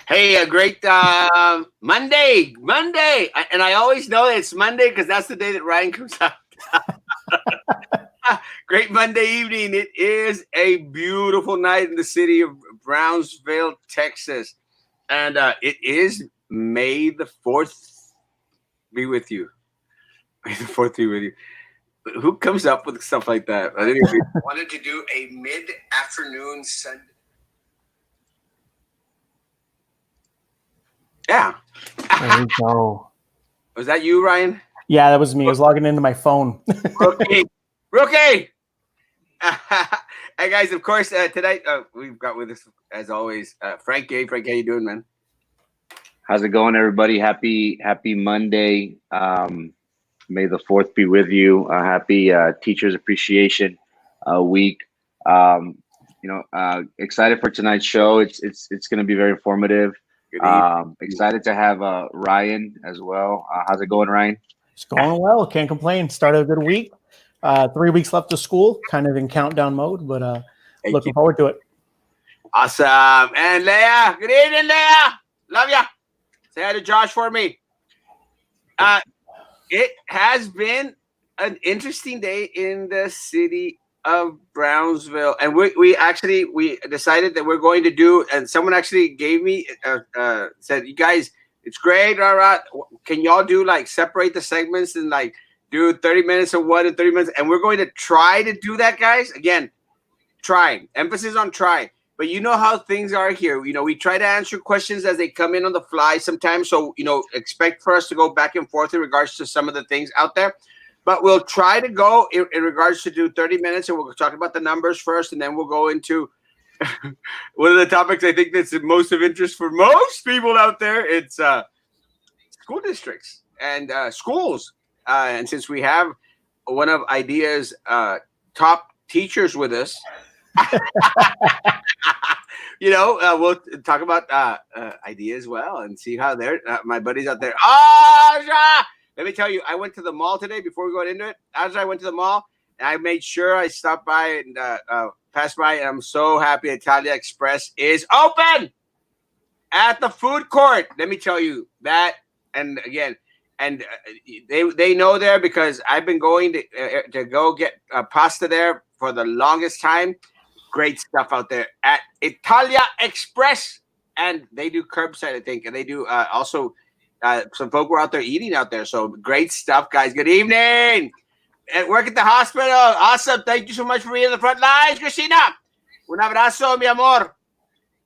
Hey, a great Monday, and I always know it's Monday because that's the day that Ryan comes out. Great Monday evening. It is a beautiful night in the city of Brownsville, Texas, and it is May the 4th. Be with you. May the 4th be with you. Who comes up with stuff like that? I didn't even wanted to do a mid-afternoon Sunday. Yeah. There we go. Was that you, Ryan? Yeah, that was me. I was logging into my phone. Rookie. Hey guys, of course, tonight we've got with us as always Frank A. Frank, how you doing, man? How's it going, everybody? Happy Monday. May the 4th be with you. Happy Teachers Appreciation Week. Excited for tonight's show. It's going to be very informative. Excited to have Ryan as well. How's it going, Ryan? It's going well. Can't complain. Started a good week. 3 weeks left of school, kind of in countdown mode, but looking forward to it. Awesome. And Leah, good evening, Leah. Love ya. Say hi to Josh for me. It has been an interesting day in the city of Brownsville, and we decided that we're going to do. And someone actually gave me said, "You guys, it's great. All right, can y'all do like separate the segments and like do 30 minutes of one and 30 minutes?" And we're going to try to do that, guys. Again, trying. Emphasis on trying. But you know how things are here. You know, we try to answer questions as they come in on the fly sometimes. So, expect for us to go back and forth in regards to some of the things out there. But we'll try to go in regards to do 30 minutes, and we'll talk about the numbers first, and then we'll go into one of the topics I think that's most of interest for most people out there. It's school districts and schools. And since we have one of IDEA's top teachers with us, we'll talk about IDEA as well and see how they're my buddies out there. Let me tell you, I went to the mall today before we got into it. As I went to the mall, and I made sure I stopped by and passed by, and I'm so happy Italia Express is open at the food court. Let me tell you that, and again, and they know there because I've been going to go get pasta there for the longest time. Great stuff out there at Italia Express, and they do curbside, I think, and they do also. Some folk were out there eating out there, so great stuff, guys. Good evening. At work at the hospital, awesome. Thank you so much for being in the front lines, Christina. Un abrazo, mi amor.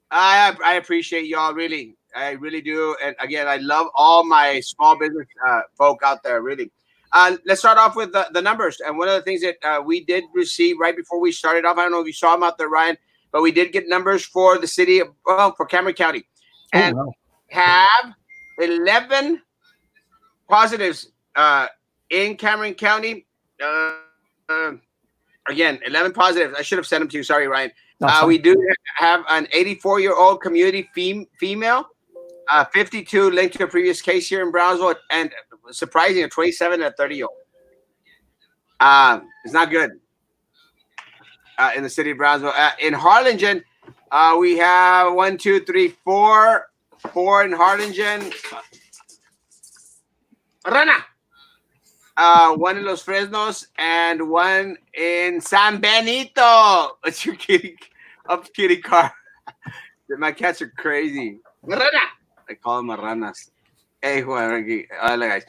I appreciate y'all, really. I really do. And again, I love all my small business folk out there, really. Let's start off with the numbers. And one of the things that we did receive right before we started off, I don't know if you saw them out there, Ryan, but we did get numbers for the city for Cameron County. And have 11 positives in Cameron County. Again, 11 positives. I should have sent them to you. Sorry, Ryan. We do have an 84-year-old community female, 52 linked to a previous case here in Brownsville, and surprising, a 27 and a 30-year-old. It's not good in the city of Brownsville. In Harlingen, we have 1, 2, 3, 4 in Harlingen. Rana. One in Los Fresnos and one in San Benito. What's your kitty car? My cats are crazy. Rana. I call them marranas. Hey, guys.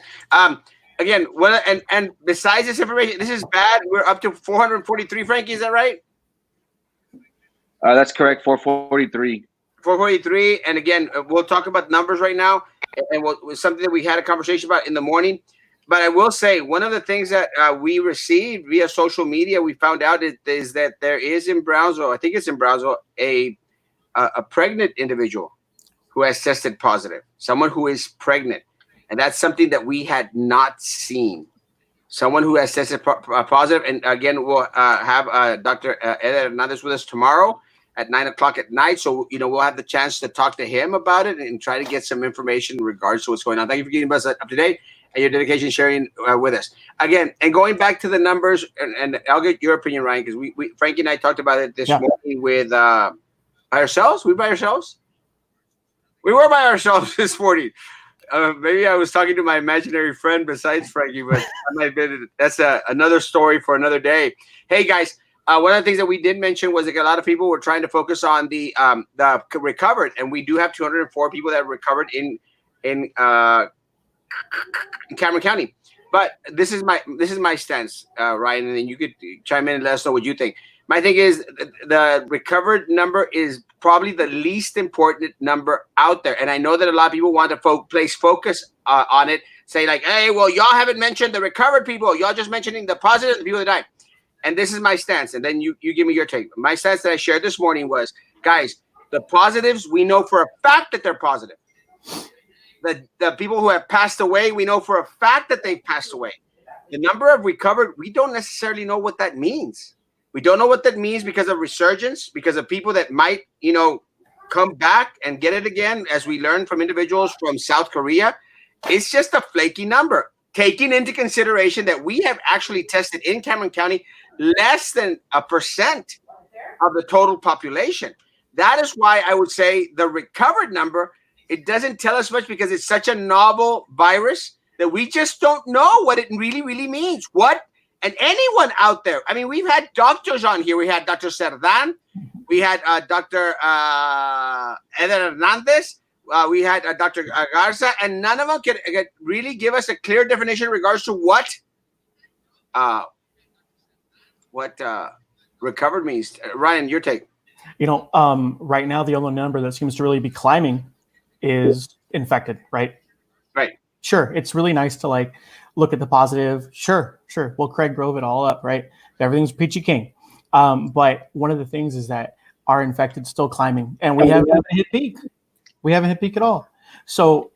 Again, and besides this information, this is bad. We're up to 443, Frankie. Is that right? That's correct. 443. 443, and again, we'll talk about numbers right now, and something that we had a conversation about in the morning. But I will say, one of the things that we received via social media, we found out is that there is in Brownsville, I think it's in Brownsville, a pregnant individual who has tested positive, someone who is pregnant, and that's something that we had not seen. Someone who has tested positive, and again, we'll have Dr. Ed Hernandez with us tomorrow at 9:00 at night. So, we'll have the chance to talk to him about it and try to get some information in regards to what's going on. Thank you for getting us up to date and your dedication sharing with us. Again, and going back to the numbers, and I'll get your opinion, Ryan, because we Frankie and I talked about it this morning with by ourselves? We by ourselves? We were by ourselves this morning. Maybe I was talking to my imaginary friend besides Frankie, but that's another story for another day. Hey guys, one of the things that we did mention was that a lot of people were trying to focus on the recovered, and we do have 204 people that recovered in Cameron County. But this is my stance, Ryan, and then you could chime in and let us know what you think. My thing is the recovered number is probably the least important number out there, and I know that a lot of people want to place focus on it, say like, "Hey, well, y'all haven't mentioned the recovered people. Y'all just mentioning the positive, the people that died." And this is my stance, and then you give me your take. My stance that I shared this morning was, guys, the positives we know for a fact that they're positive. The people who have passed away, we know for a fact that they've passed away. The number of recovered, we don't necessarily know what that means. We don't know what that means because of resurgence, because of people that might, come back and get it again, as we learned from individuals from South Korea. It's just a flaky number, taking into consideration that we have actually tested in Cameron County less than 1% of the total population. That is why I would say the recovered number, it doesn't tell us much because it's such a novel virus that we just don't know what it really, really means. And anyone out there, I mean, we've had doctors on here. We had Dr. Cerdan. We had Dr. Eder Hernandez. We had Dr. Garza. And none of them can really give us a clear definition in regards to what recovered means. Ryan, your take. Right now, the only number that seems to really be climbing is infected, right? Right. Sure. It's really nice to look at the positive. Sure. Well, Craig drove it all up, right? Everything's peachy king. But one of the things is that our infected still climbing, and we haven't hit peak. We haven't hit peak at all. So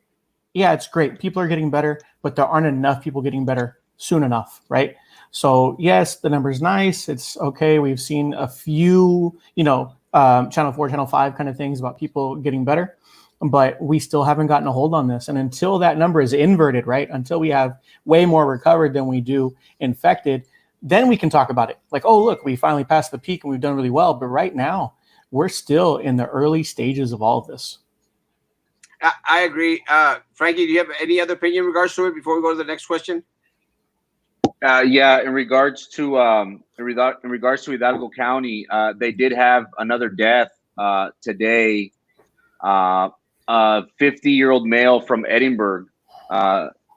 yeah, it's great. People are getting better, but there aren't enough people getting better soon enough, right? So yes, the number's nice. It's okay. We've seen a few, Channel 4, Channel 5 kind of things about people getting better, but we still haven't gotten a hold on this. And until that number is inverted, right? Until we have way more recovered than we do infected, then we can talk about it. Like, oh, look, we finally passed the peak and we've done really well. But right now, we're still in the early stages of all of this. I agree. Frankie, do you have any other opinion in regards to it before we go to the next question? Yeah, in regards to Hidalgo County, they did have another death today. A 50-year-old male from Edinburgh.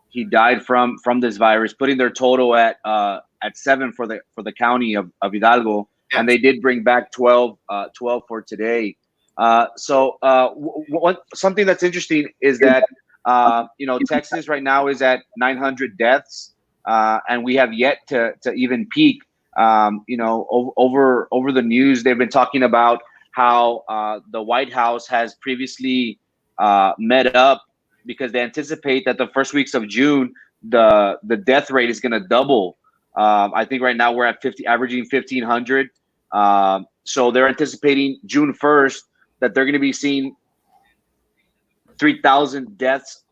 He died from this virus, putting their total at 7 for the county of Hidalgo, and they did bring back 12 for today. Something that's interesting is that Texas right now is at 900 deaths, and we have yet to even peak. Over the news, they've been talking about how the White House has previously met up because they anticipate that the first weeks of June, the death rate is going to double. I think right now we're at averaging 1,500. So they're anticipating June 1st that they're going to be seeing 3,000 deaths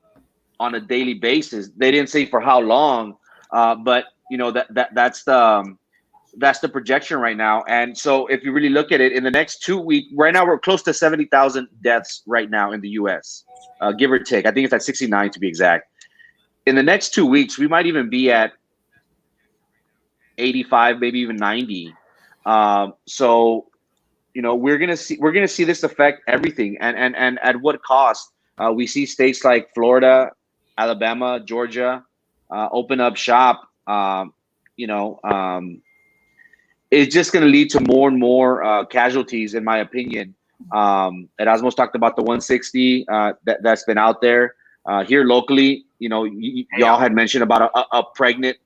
on a daily basis. They didn't say for how long, but that's the projection right now. And so if you really look at it, in the next 2 weeks, right now we're close to 70,000 deaths right now in the U.S., give or take. I think it's at 69 to be exact. In the next 2 weeks, we might even be at 85, maybe even 90. We're gonna see this affect everything, and at what cost? We see states like Florida, Alabama, Georgia open up shop. It's just going to lead to more and more casualties, in my opinion. Erasmo's talked about the 160 that's been out there here locally. Y'all had mentioned about a pregnant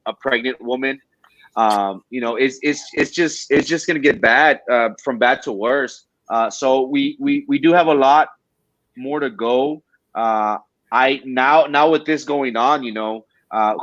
woman. It's just going to get bad from bad to worse. So we do have a lot more to go. Now with this going on,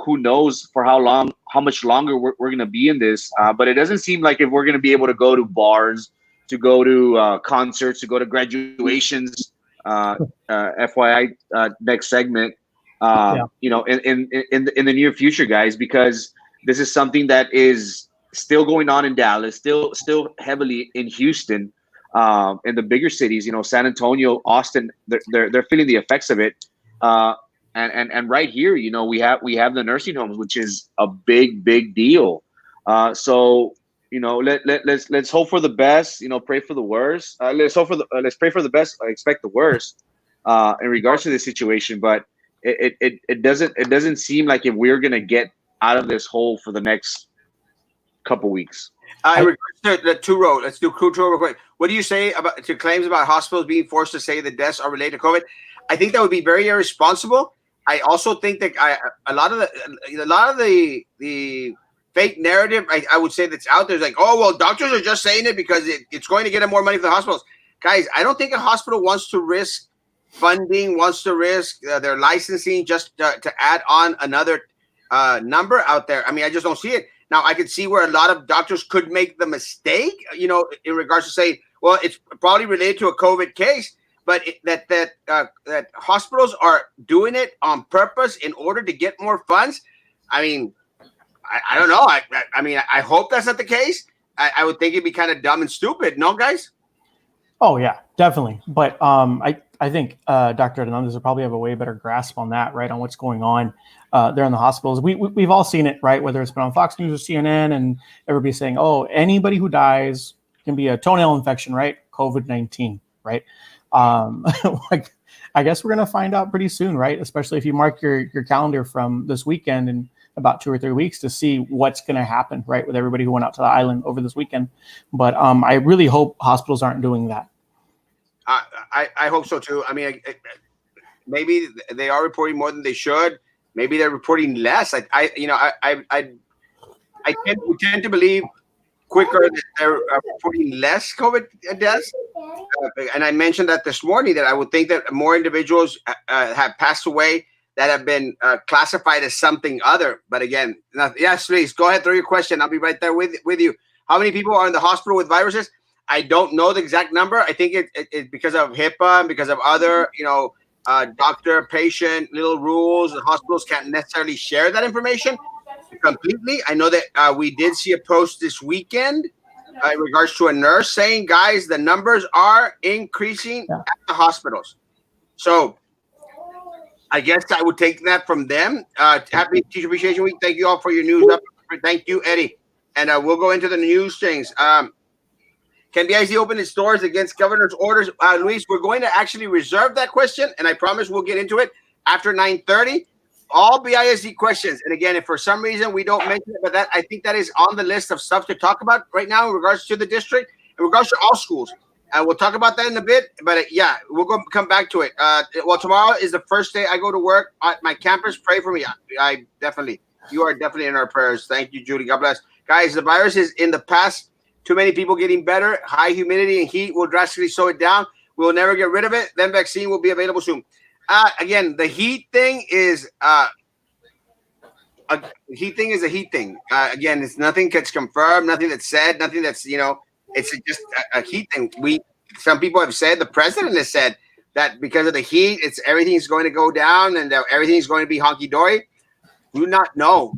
who knows for how much longer we're going to be in this. But it doesn't seem like if we're going to be able to go to bars, to go to concerts, to go to graduations, FYI, next segment, in the near future, guys, because this is something that is still going on in Dallas, still heavily in Houston. in the bigger cities, San Antonio, Austin, they're feeling the effects of it. And right here, we have the nursing homes, which is a big deal. So let's hope for the best. Pray for the worst. Let's pray for the best. Expect the worst in regards to this situation. But it doesn't seem like if we're gonna get out of this hole for the next couple weeks. In regards to the two-row, let's do two-row real quick. What do you say about to claims about hospitals being forced to say the deaths are related to COVID? I think that would be very irresponsible. I also think that a lot of the fake narrative I would say that's out there is like, oh well, doctors are just saying it because it's going to get them more money for the hospitals. Guys, I don't think a hospital wants to risk funding, wants to risk their licensing just to add on another number out there. I mean, I just don't see it. Now, I could see where a lot of doctors could make the mistake, in regards to saying, well, it's probably related to a COVID case, but that hospitals are doing it on purpose in order to get more funds. I mean, I don't know. I mean, I hope that's not the case. I would think it'd be kind of dumb and stupid. No, guys? Oh, yeah, definitely. But I think Dr. Hernandez will probably have a way better grasp on that, right, on what's going on there in the hospitals. We've all seen it, right, whether it's been on Fox News or CNN, and everybody's saying, oh, anybody who dies can be a toenail infection, right, COVID-19, right? Like, I guess we're going to find out pretty soon, right, especially if you mark your calendar from this weekend in about 2 or 3 weeks to see what's going to happen, right, with everybody who went out to the island over this weekend. But I really hope hospitals aren't doing that. I hope so too. I mean, maybe they are reporting more than they should. Maybe they're reporting less. I tend to believe quicker that they're reporting less COVID deaths. And I mentioned that this morning that I would think that more individuals have passed away that have been classified as something other. But again, yes, please go ahead, throw your question. I'll be right there with you. How many people are in the hospital with viruses? I don't know the exact number. I think it's because of HIPAA and because of other, doctor-patient little rules. The hospitals can't necessarily share that information completely. I know that we did see a post this weekend in regards to a nurse saying, guys, the numbers are increasing at the hospitals. So I guess I would take that from them. Happy Teacher Appreciation Week. Thank you all for your news. Thank you, Eddie. And we'll go into the news things. Can BISD open its doors against governor's orders? Luis, we're going to actually reserve that question, and I promise we'll get into it after 9:30. All BISD questions. And again, if for some reason we don't mention it, but I think that is on the list of stuff to talk about right now in regards to the district, in regards to all schools. And we'll talk about that in a bit. But we'll come back to it. Well, tomorrow is the first day I go to work at my campus. Pray for me. You are definitely in our prayers. Thank you, Judy. God bless. Guys, the virus is in the past. Too many people getting better. High humidity and heat will drastically slow it down. We'll never get rid of it. Then vaccine will be available soon. Again, the heat thing is a heat thing. Again, it's nothing that's confirmed, nothing that's said, nothing that's it's just a heat thing. Some people have said, the president has said that because of the heat, everything's going to go down and everything's going to be honky dory. Do not know.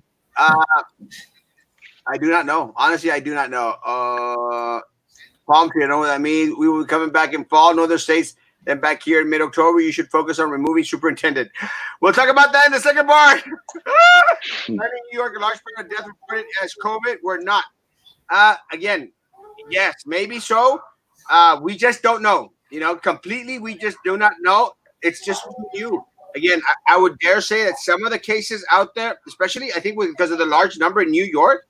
I do not know. Honestly, I do not know. Palm tree, I don't know what that means. We will be coming back in fall in other states. Then back here in mid-October, you should focus on removing superintendent. We'll talk about that in the second part. In New York, a large part of death reported as COVID. We're not. Again, yes, maybe so. We just don't know. Completely, we just do not know. It's just new. Again, I would dare say that some of the cases out there, especially I think because of the large number in New York,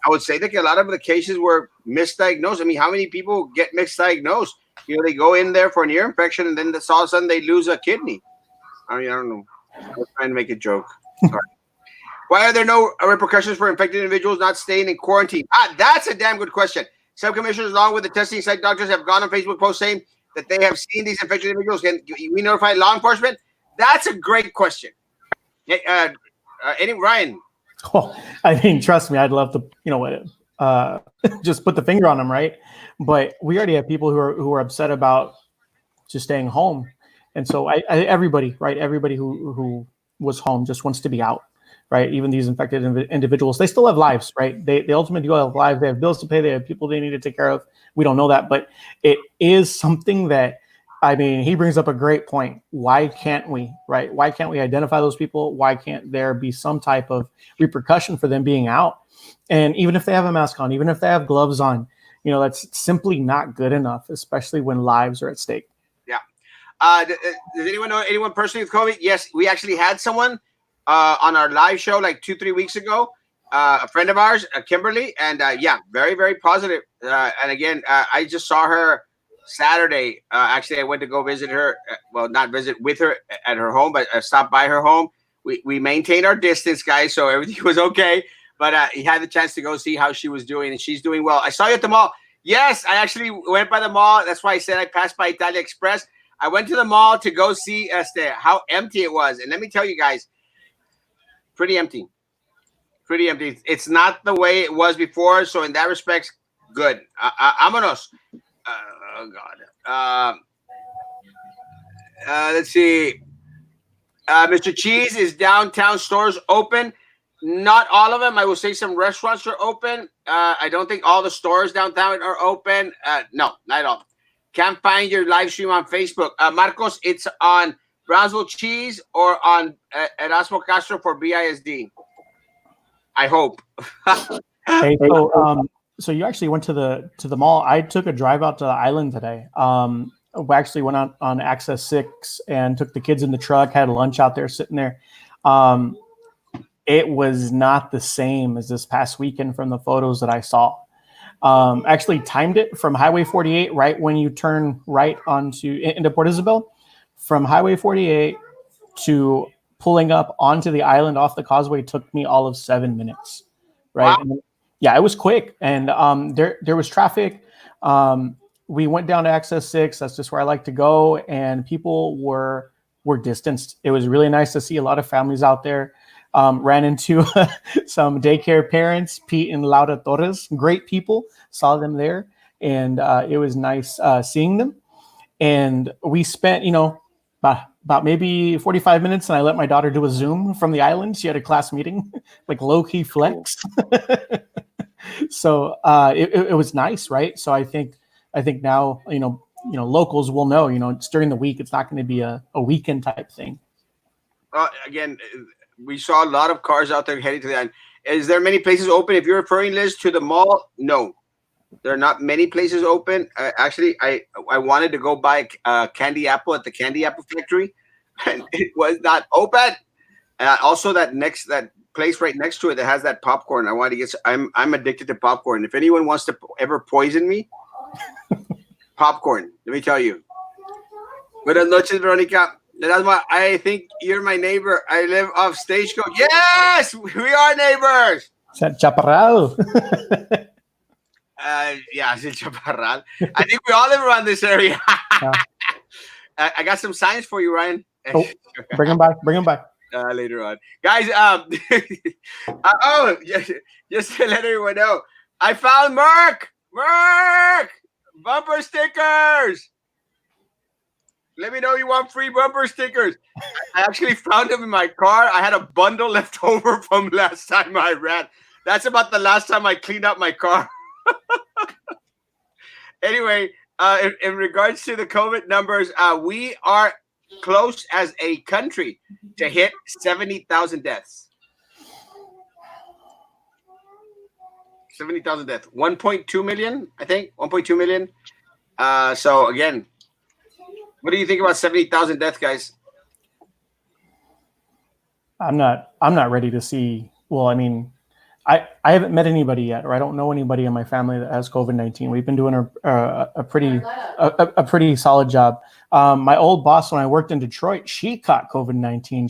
I would say that a lot of the cases were misdiagnosed. I mean, how many people get misdiagnosed? They go in there for an ear infection and then all of a sudden they lose a kidney. I mean, I don't know. I was trying to make a joke. Sorry. Why are there no repercussions for infected individuals not staying in quarantine? That's a damn good question. Some commissioners, along with the testing site doctors, have gone on Facebook posts saying that they have seen these infected individuals. Can we notify law enforcement? That's a great question. Ryan. Oh, I mean, trust me, I'd love to, just put the finger on them, right? But we already have people who are upset about just staying home, and so everybody, right? Everybody who was home just wants to be out. right? Even these infected individuals, they still have lives, right? They ultimately do have lives. They have bills to pay. They have people they need to take care of. We don't know that, but it is something that, I mean, he brings up a great point. Why can't we, right? Why can't we identify those people? Why can't there be some type of repercussion for them being out? And even if they have a mask on, even if they have gloves on, that's simply not good enough, especially when lives are at stake. Yeah. Does anyone know anyone personally with COVID? Yes, we actually had someone on our live show like 2-3 weeks ago. A friend of ours, Kimberly, and yeah, very, very positive. And again, I just saw her Saturday. Actually, I went to go visit her. Well, not visit with her at her home, but stopped by her home. We maintained our distance, guys, so everything was okay. But he had the chance to go see how she was doing, and she's doing well. I saw you at the mall. Yes, I actually went by the mall. That's why I said I passed by Italia Express. I went to the mall to go see how empty it was. And let me tell you guys, pretty empty. Pretty empty. It's not the way it was before. So in that respect, good. Vámonos. Oh, God. Let's see. Mr. Cheese is downtown stores open. Not all of them. I will say some restaurants are open. I don't think all the stores downtown are open. No, not at all. Can't find your live stream on Facebook. Marcos, it's on Brownsville Cheese or on Erasmo Castro for BISD. I hope. Hey, so you actually went to the mall. I took a drive out to the island today. We actually went out on Access 6 and took the kids in the truck, had lunch out there, sitting there. It was not the same as this past weekend from the photos that I saw. Actually timed it from Highway 48, right when you turn right into Port Isabel, from Highway 48 to pulling up onto the island off the causeway took me all of 7 minutes. Right. Wow. Yeah, it was quick. And there was traffic. We went down to Access 6. That's just where I like to go. And people were distanced. It was really nice to see a lot of families out there. Ran into some daycare parents, Pete and Laura Torres, great people, saw them there. And it was nice seeing them. And we spent, about maybe 45 minutes, and I let my daughter do a Zoom from the island. She had a class meeting, like low-key flex. So it was nice, right? So I think now, locals will know, it's during the week. It's not going to be a weekend type thing. Again, we saw a lot of cars out there heading to the island. Is there many places open? If you're referring, Liz, to the mall, no. There are not many places open. Actually, I wanted to go buy candy apple at the candy apple factory, and it was not open. Also, that place right next to it that has that popcorn. I wanted to get. I'm addicted to popcorn. If anyone wants to ever poison me, popcorn. Let me tell you. Buenas noches, Veronica. I think you're my neighbor. I live off Stagecoach. Yes, we are neighbors. Chaparral. Yeah, it's Chaparral. I think we all live around this area. I got some signs for you, Ryan. Oh, bring them back. Later on, guys. Just to let everyone know, I found Merc bumper stickers. Let me know you want free bumper stickers. I actually found them in my car. I had a bundle left over from last time I ran. That's about the last time I cleaned up my car. Anyway, in regards to the COVID numbers, we are close as a country to hit 70,000 deaths. 70,000 deaths. 1.2 million, I think. 1.2 million. So again, what do you think about 70,000 deaths, guys? I'm not ready to see. Well, I mean, I haven't met anybody yet, or I don't know anybody in my family that has COVID-19. We've been doing a pretty solid job. My old boss, when I worked in Detroit, she caught COVID-19.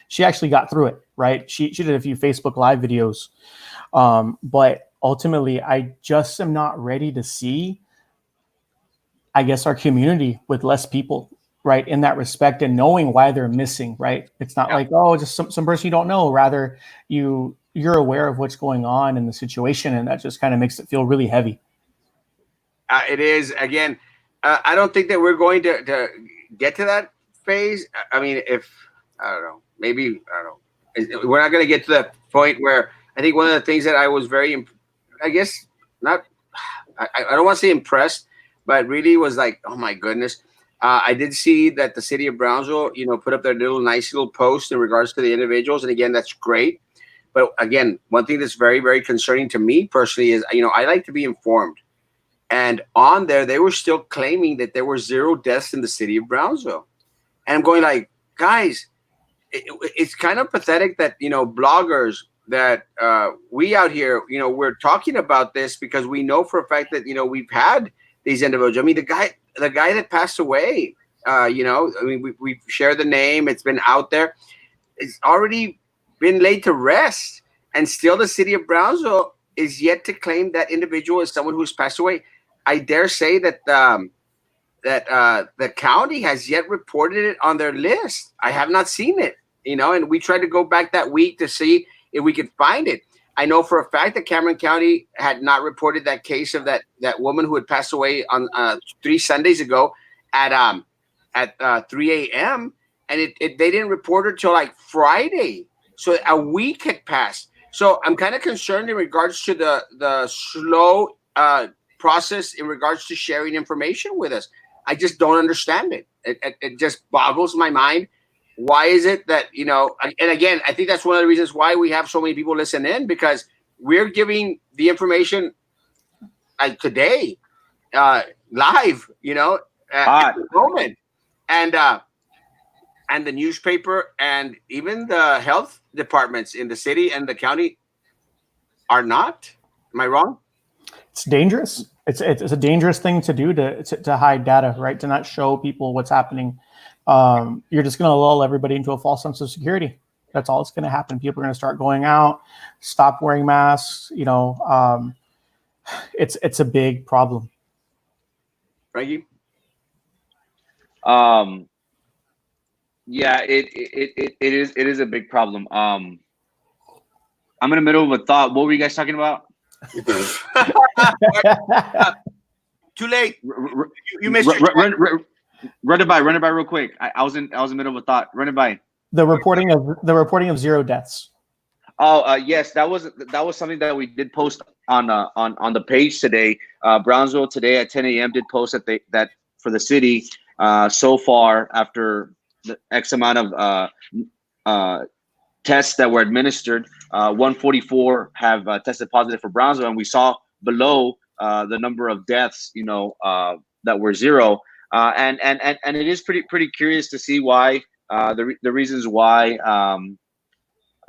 She actually got through it, right? She did a few Facebook Live videos, but ultimately, I just am not ready to see, I guess, our community with less people, right, in that respect, and knowing why they're missing, right? It's not like, oh, just some person you don't know. Rather, you're aware of what's going on in the situation, and that just kind of makes it feel really heavy. It is. Again, I don't think that we're going to get to that phase. I mean, I don't know, maybe, I don't know. we're not going to get to the point where I think one of the things that I was very, I guess not, I don't want to say impressed, but really was like, oh my goodness. I did see that the city of Brownsville, put up their nice little post in regards to the individuals, and again, that's great. But again, one thing that's very, very concerning to me personally is, I like to be informed. And on there, they were still claiming that there were 0 deaths in the city of Brownsville. And I'm going like, guys, it's kind of pathetic that, bloggers, that we out here, we're talking about this because we know for a fact that, we've had these individuals. I mean, the guy that passed away, I mean, we've shared the name. It's been out there. It's already been laid to rest. And still the city of Brownsville is yet to claim that individual as someone who's passed away. I dare say that the county has yet reported it on their list. I have not seen it, and we tried to go back that week to see if we could find it. I know for a fact that Cameron County had not reported that case of that woman who had passed away on 3 Sundays ago at 3 a.m. And they didn't report her till like Friday. So a week had passed. So I'm kind of concerned in regards to the slow process in regards to sharing information with us. I just don't understand it. It just boggles my mind. Why is it that, and again, I think that's one of the reasons why we have so many people listen in, because we're giving the information like today, live, at the moment. And the newspaper and even the health departments in the city and the county are not. Am I wrong? It's dangerous. It's a dangerous thing to do to hide data, right? To not show people what's happening. You're just going to lull everybody into a false sense of security. That's all that's going to happen. People are going to start going out, stop wearing masks. It's a big problem. Frankie? Yeah, it is a big problem. I'm in the middle of a thought. What were you guys talking about? Too late. You missed run it by real quick. I was in the middle of a thought. Run it by. The reporting of 0 deaths. Oh, yes, that was something that we did post on the page today. Brownsville today at 10 a.m. did post that for the city so far, after the X amount of tests that were administered, 144 have tested positive for Brownsville, and we saw below the number of deaths, that were 0. And it is pretty curious to see why the reasons why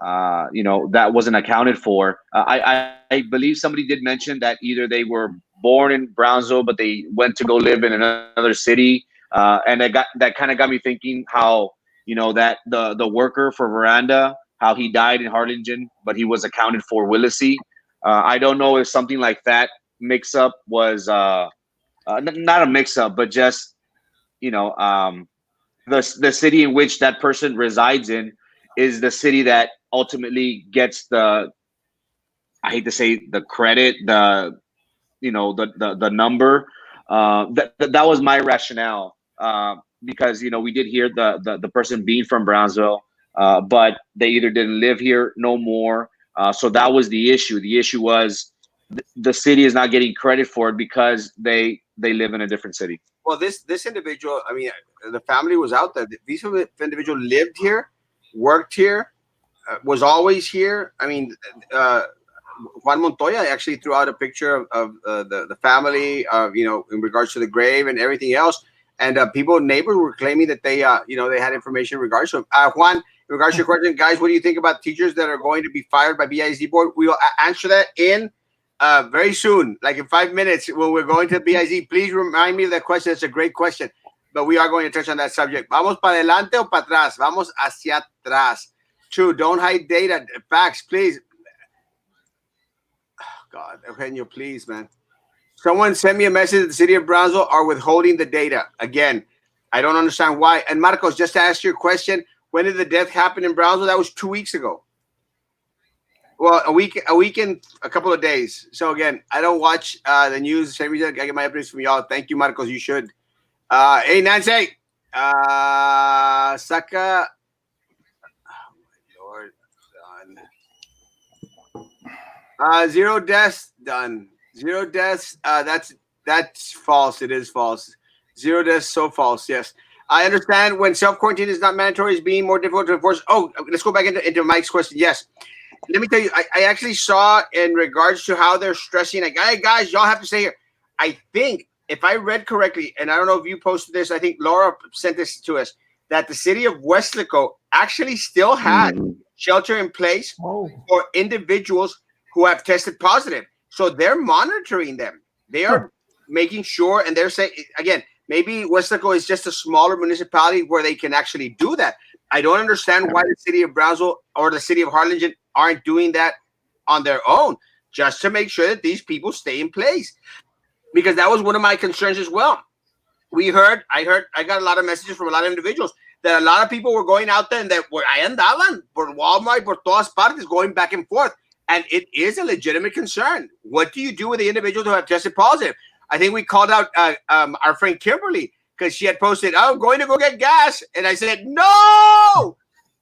that wasn't accounted for. I believe somebody did mention that either they were born in Brownsville but they went to go live in another city, and that kind of got me thinking how that the worker for Veranda, how he died in Harlingen but he was accounted for Willacy. I don't know if something like that mix up was not a mix up, but just the city in which that person resides in is the city that ultimately gets I hate to say the credit, the number. That was my rationale, because we did hear the person being from Brownsville, but they either didn't live here no more. So that was the issue. The issue was the city is not getting credit for it because they live in a different city. Well, this individual, I mean, the family was out there. These individual lived here, worked here, was always here. I mean, Juan Montoya actually threw out a picture of the family, in regards to the grave and everything else. And neighbors were claiming that they had information in regards to him. Juan, in regards to your question, guys, what do you think about teachers that are going to be fired by BIZ board? We will answer that in very soon, like in 5 minutes, when we're going to BIZ. Please remind me of that question. It's a great question, but we are going to touch on that subject. Vamos para adelante o para atrás? Vamos hacia atrás. True. Don't hide data. Facts, please. Oh, God, Eugenio, please, man. Someone sent me a message that the city of Brownsville are withholding the data. Again, I don't understand why. And Marcos, just to ask your question, when did the death happen in Brownsville? That was 2 weeks ago. Well, a week and a couple of days. So again, I don't watch the news. Same reason I get my updates from y'all. Thank you, Marcos. You should. Hey, Nancy. Saka. Oh, my Lord. Zero deaths done. Zero deaths. That's false. It is false. Zero deaths. So false. Yes. I understand when self-quarantine is not mandatory, is being more difficult to enforce. Oh, let's go back into Mike's question. Yes. Let me tell you, I actually saw in regards to how they're stressing, like, hey, guys, y'all have to stay here. I think, if I read correctly, and I don't know if you posted this, I think Laura sent this to us, that the city of Westlaco actually still had shelter in place for individuals who have tested positive. So they're monitoring them. They are making sure, and they're saying, again, maybe Westlaco is just a smaller municipality where they can actually do that. I don't understand why the city of Brownsville or the city of Harlingen aren't doing that on their own, just to make sure that these people stay in place. Because that was one of my concerns as well. I got a lot of messages from a lot of individuals that a lot of people were going out there and that were ahí andaban por Walmart, por todas partes, going back and forth. And it is a legitimate concern. What do you do with the individuals who have tested positive? I think we called out our friend Kimberly, because she had posted, "Oh, I'm going to go get gas." And I said, "No,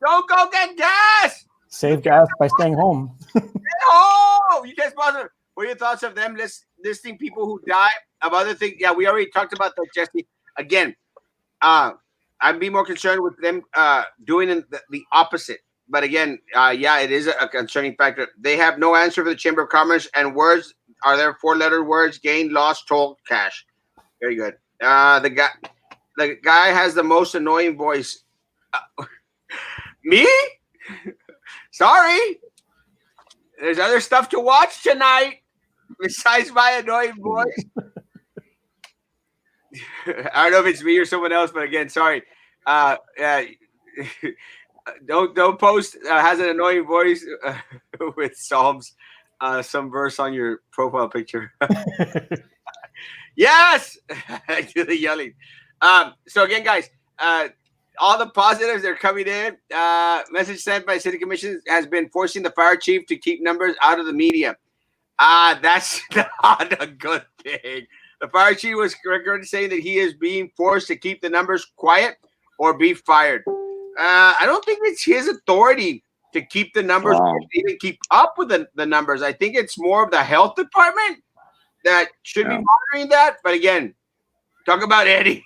don't go get gas. Save gas by staying home." No, you test positive. What are your thoughts of them listing people who die of other things? Yeah, we already talked about that, Jesse. Again, I'd be more concerned with them doing the opposite. But again, yeah, it is a concerning factor. They have no answer for the Chamber of Commerce, and words are there 4-letter words: gain, loss, toll, cash. Very good. The guy has the most annoying voice. Me? Sorry. There's other stuff to watch tonight besides my annoying voice. I don't know if it's me or someone else, but again, sorry. Don't post has an annoying voice with Psalms, some verse on your profile picture. Yes, I do the yelling. So again, guys, all the positives are coming in. Message sent by City Commission has been forcing the fire chief to keep numbers out of the media. That's not a good thing. The fire chief was correct saying that he is being forced to keep the numbers quiet or be fired. I don't think it's his authority to keep the numbers, or even keep up with the numbers. I think it's more of the health department that should be monitoring that. But again, talk about Eddie.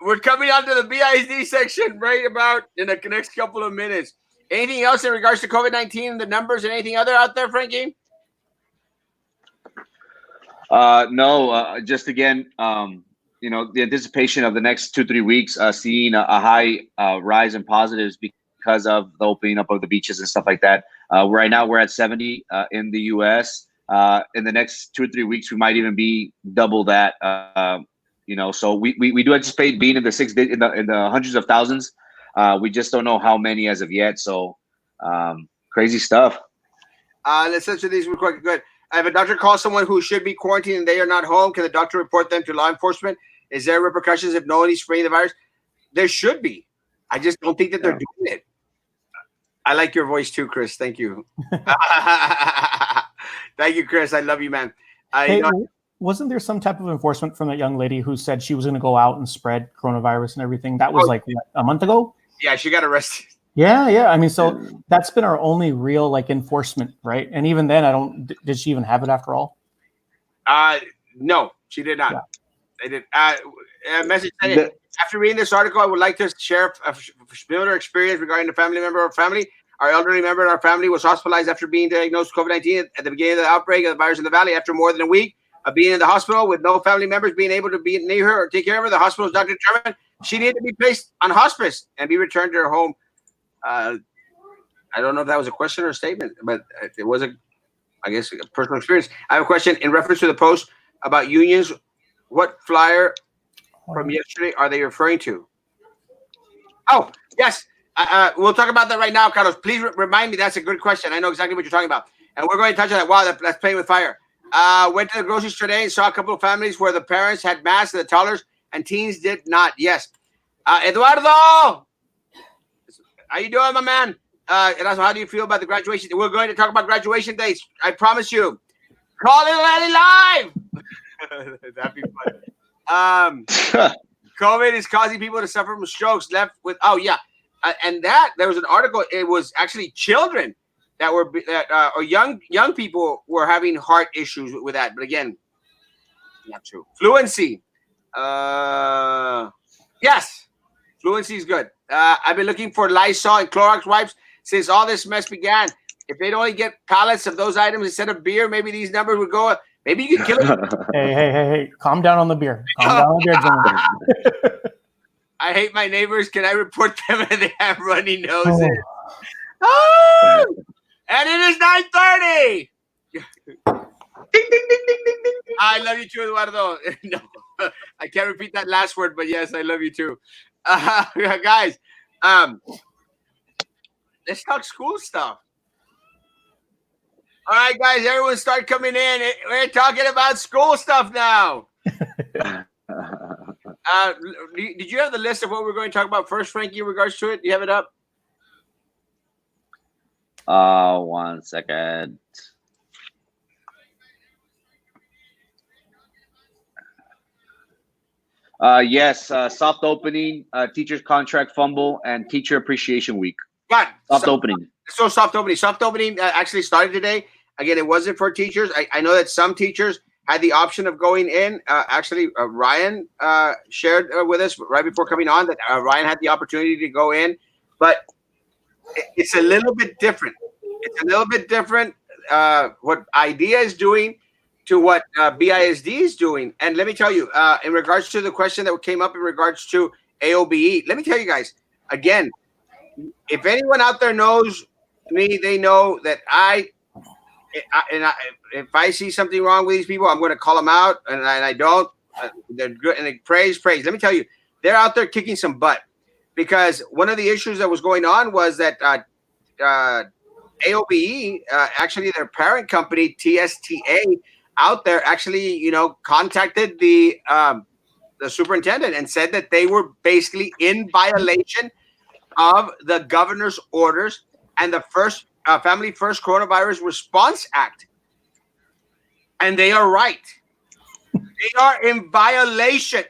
We're coming on to the BISD section right about in the next couple of minutes. Anything else in regards to COVID-19, the numbers, and anything other out there, Frankie? No, just again, the anticipation of the next 2-3 weeks, seeing a high rise in positives because of the opening up of the beaches and stuff like that. Right now, we're at 70 in the U.S. In the next 2 or 3 weeks, we might even be double that. So we do anticipate being in the in the hundreds of thousands. We just don't know how many as of yet. So crazy stuff. Let's answer these real quick. Good. If a doctor calls someone who should be quarantined and they are not home, can the doctor report them to law enforcement? Is there repercussions if no one is spreading the virus? There should be. I just don't think that they're doing it. I like your voice too, Chris. Thank you. Thank you, Chris. I love you, man. Wasn't there some type of enforcement from that young lady who said she was going to go out and spread coronavirus and everything? That was like a month ago? Yeah, she got arrested. Yeah. I mean, so that's been our only real enforcement, right? And even then, did she even have it after all? No, she did not. Yeah. They did. Message saying, after reading this article, I would like to share a similar experience regarding a family member of family. Our elderly member in our family was hospitalized after being diagnosed with COVID-19 at the beginning of the outbreak of the virus in the valley. After more than a week of being in the hospital with no family members being able to be near her or take care of her, the hospital's doctor determined she needed to be placed on hospice and be returned to her home. I don't know if that was a question or a statement, but it was a personal experience. I have a question in reference to the post about unions. What flyer from yesterday are they referring to? Oh, yes. We'll talk about that right now, Carlos. Please remind me. That's a good question. I know exactly what you're talking about. And we're going to touch on that. Wow, that's playing with fire. Went to the grocery store today and saw a couple of families where the parents had masks and the toddlers and teens did not. Yes. Eduardo! How you doing, my man? Erasmo, how do you feel about the graduation? We're going to talk about graduation dates. I promise you. Call it live. That'd be fun. COVID is causing people to suffer from strokes. Left with and that there was an article. It was actually children that were or young people were having heart issues with that. But again, not true. Fluency. Yes, fluency is good. I've been looking for Lysol and Clorox wipes since all this mess began. If they'd only get pallets of those items instead of beer, maybe these numbers would go up. Maybe you could kill it. Hey, calm down on the beer. Calm down on the beer, Jimmy. I hate my neighbors. Can I report them if they have runny noses? Oh. And it is 9:30. Ding, ding, ding, ding, ding, ding, ding. I love you too, Eduardo. No, I can't repeat that last word, but yes, I love you too. Guys, let's talk school stuff. All right, guys, everyone start coming in. We're talking about school stuff now. Did you have the list of what we're going to talk about first, Frankie, in regards to it? Do you have it up? 1 second. Yes, soft opening, teacher's contract fumble, and teacher appreciation week. Soft opening. So soft opening actually started today. Again, it wasn't for teachers. I know that some teachers had the option of going in. Actually, Ryan shared with us right before coming on that Ryan had the opportunity to go in, but it's a little bit different. It's a little bit different what IDEA is doing to what BISD is doing. And let me tell you, in regards to the question that came up in regards to AOBE, let me tell you guys, again, if anyone out there knows me, they know that if I see something wrong with these people, I'm going to call them out, and I don't. They're good, and they praise. Let me tell you, they're out there kicking some butt, because one of the issues that was going on was that AOBE, actually their parent company TSTA, out there actually, contacted the superintendent and said that they were basically in violation of the governor's orders and the Family First Coronavirus Response Act. And they are right. They are in violation.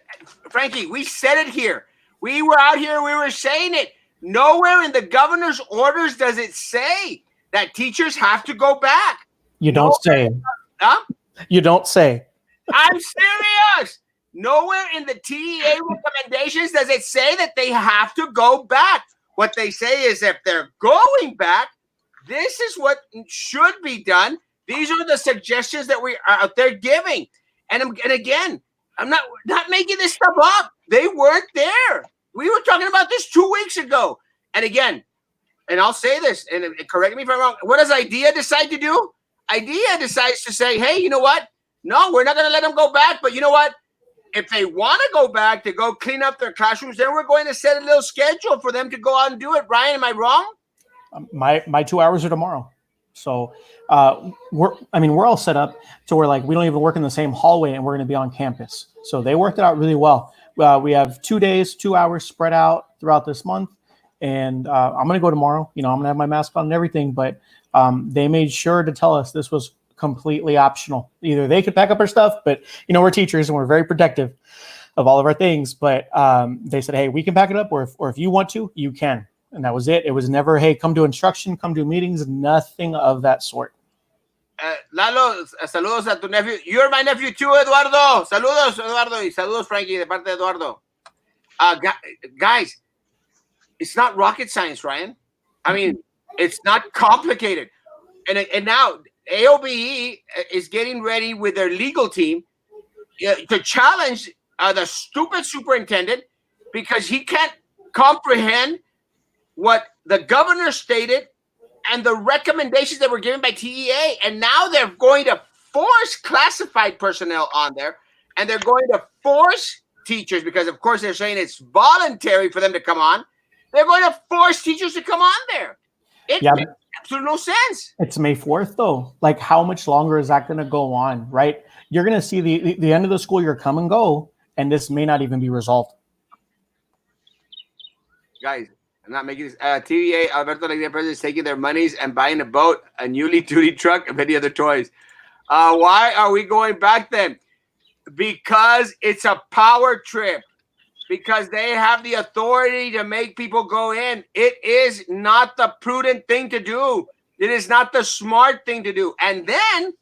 Frankie, we said it here. We were out here, we were saying it. Nowhere in the governor's orders does it say that teachers have to go back. You don't say. Huh? You don't say. I'm serious. Nowhere in the TEA recommendations does it say that they have to go back. What they say is if they're going back, this is what should be done. These are the suggestions that we are out there giving. And again, I'm not making this stuff up. They weren't there. We were talking about this 2 weeks ago. And again, and I'll say this, and correct me if I'm wrong, what does IDEA decide to do? IDEA decides to say, hey, you know what? No, we're not going to let them go back. But you know what? If they want to go back to go clean up their classrooms, then we're going to set a little schedule for them to go out and do it. Ryan, am I wrong? My 2 hours are tomorrow. So we're all set up to where we don't even work in the same hallway, and we're going to be on campus. So they worked it out really well. We have 2 days, 2 hours spread out throughout this month. And I'm going to go tomorrow. I'm going to have my mask on and everything. But they made sure to tell us this was completely optional. Either they could pack up our stuff, but we're teachers and we're very protective of all of our things. But they said, hey, we can pack it up, or if you want to, you can. And that was it. It was never, hey, come to instruction, come to meetings, nothing of that sort. Lalo, saludos a tu nephew. You're my nephew too, Eduardo. Saludos, Eduardo. Y saludos, Frankie, de parte de Eduardo. Guys, it's not rocket science, Ryan. I mean, it's not complicated. And now AOBE is getting ready with their legal team to challenge the stupid superintendent, because he can't comprehend what the governor stated and the recommendations that were given by TEA. And now they're going to force classified personnel on there, and they're going to force teachers, because of course they're saying it's voluntary for them to come on. They're going to force teachers to come on there. It makes absolutely no sense. It's May 4th though. How much longer is that going to go on, right? You're going to see the end of the school year come and go, and this may not even be resolved. Guys, I'm not making this. TEA, Alberto Alegría President, is taking their monies and buying a boat, a newly duty truck, and many other toys. Why are we going back then? Because it's a power trip. Because they have the authority to make people go in. It is not the prudent thing to do. It is not the smart thing to do. And then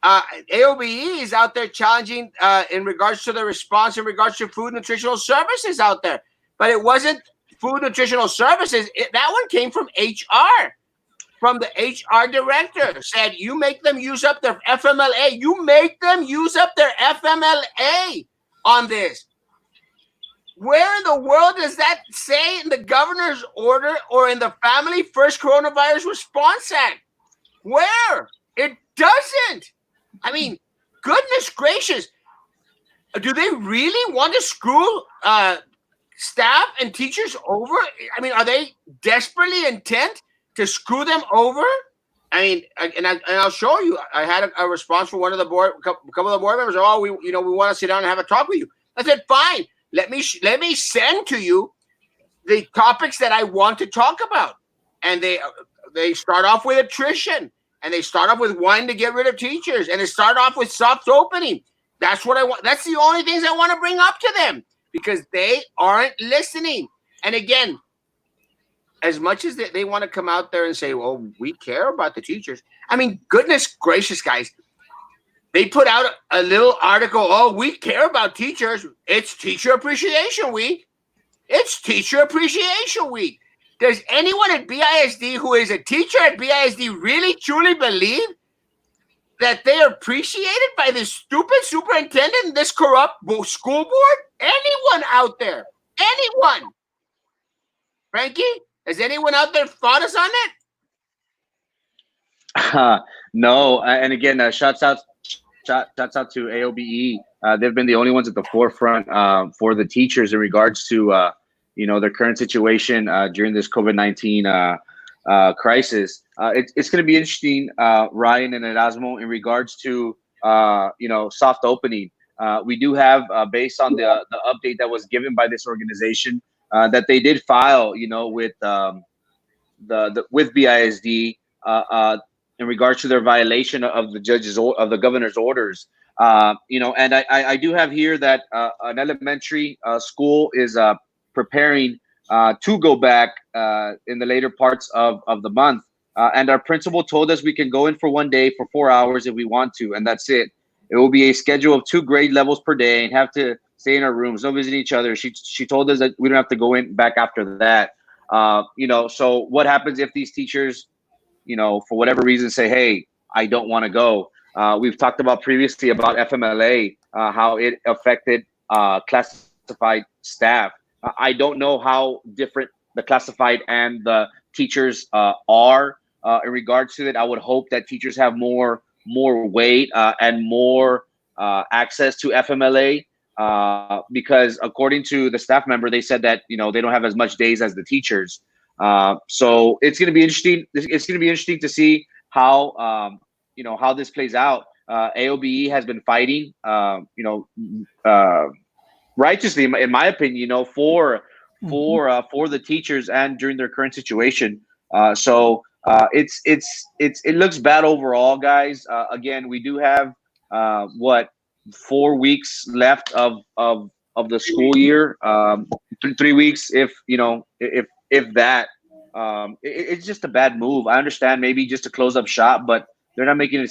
AOBE is out there challenging in regards to the response in regards to food nutritional services out there. But it wasn't food nutritional services. That one came from HR. From the HR director, said, you make them use up their FMLA. You make them use up their FMLA on this. Where in the world does that say in the governor's order or in the Family First Coronavirus Response Act? Where? It doesn't. I mean, goodness gracious. Do they really want to screw staff and teachers over? I mean, are they desperately intent to screw them over? I mean, and I'll show you. I had a response from one of the board, a couple of the board members. Oh, we want to sit down and have a talk with you. I said, fine. Let me send to you the topics that I want to talk about. And they start off with attrition, and they start off with wanting to get rid of teachers, and they start off with soft opening. That's what I want. That's the only things I want to bring up to them because they aren't listening. And again, as much as they want to come out there and say, well, we care about the teachers. I mean, goodness gracious, guys. They put out a little article. Oh, we care about teachers. It's Teacher Appreciation Week. It's Teacher Appreciation Week. Does anyone at BISD who is a teacher at BISD really, truly believe that they are appreciated by this stupid superintendent and this corrupt school board? Anyone out there? Anyone? Frankie? Has anyone out there thought us on it? No, and again, shouts out to AOBE. They've been the only ones at the forefront for the teachers in regards to their current situation during this COVID-19 crisis. It's going to be interesting, Ryan and Erasmo, in regards to soft opening. We do have, based on the update that was given by this organization, that they did file, with with BISD in regards to their violation of the governor's orders. And I do have here that an elementary school is preparing to go back in the later parts of the month. And our principal told us we can go in for 1 day for 4 hours if we want to, and that's it. It will be a schedule of 2 grade levels per day and have to stay in our rooms, no visiting each other. She told us that we don't have to go in back after that. So what happens if these teachers, for whatever reason say, hey, I don't want to go? We've talked about previously about FMLA, how it affected classified staff. I don't know how different the classified and the teachers are in regards to it. I would hope that teachers have more weight and more access to FMLA. Because according to the staff member, they said that they don't have as much days as the teachers. So it's going to be interesting. It's going to be interesting to see how how this plays out. AOBE has been fighting, righteously, in my opinion, for the teachers and during their current situation. It looks bad overall, guys. Again, we do have 4 weeks left of the school year, 3 weeks, if that. It's just a bad move. I understand maybe just to close up shop, but they're not making it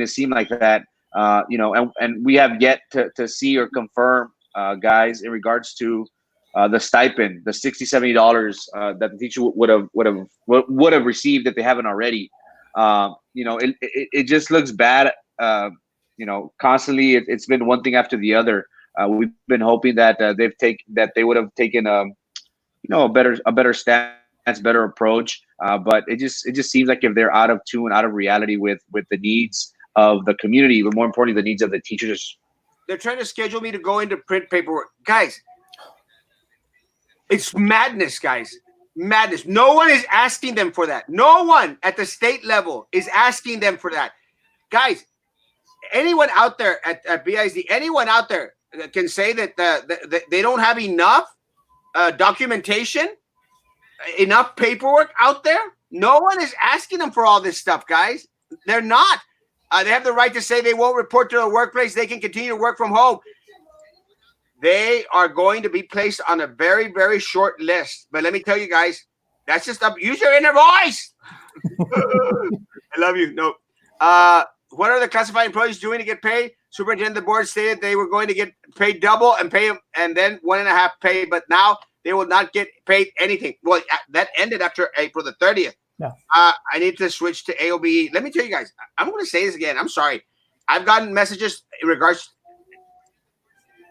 seem like that. And we have yet to see or confirm, guys, in regards to the stipend, the $60-$70 that the teacher would have received if they haven't already. It just looks bad. Constantly it's been one thing after the other. We've been hoping that they would have taken a better stance, better approach. But it just seems like if they're out of tune, out of reality with the needs of the community, but more importantly, the needs of the teachers. They're trying to schedule me to go into print paperwork, guys. It's madness, guys. Madness. No one is asking them for that. No one at the state level is asking them for that, guys. Anyone out there at BISD, anyone out there can say that they don't have enough documentation, enough paperwork out there? No one is asking them for all this stuff, guys. They're not. They have the right to say they won't report to the workplace. They can continue to work from home. They are going to be placed on a very, very short list. But let me tell you, guys, That's just use your inner voice. I love you. No. What are the classified employees doing to get paid? Superintendent of the board stated they were going to get paid double and pay them, and then 1.5 pay, but now they will not get paid anything. Well, that ended after April the 30th. Yeah. I need to switch to AOBE. Let me tell you guys, I'm going to say this again. I'm sorry. I've gotten messages in regards.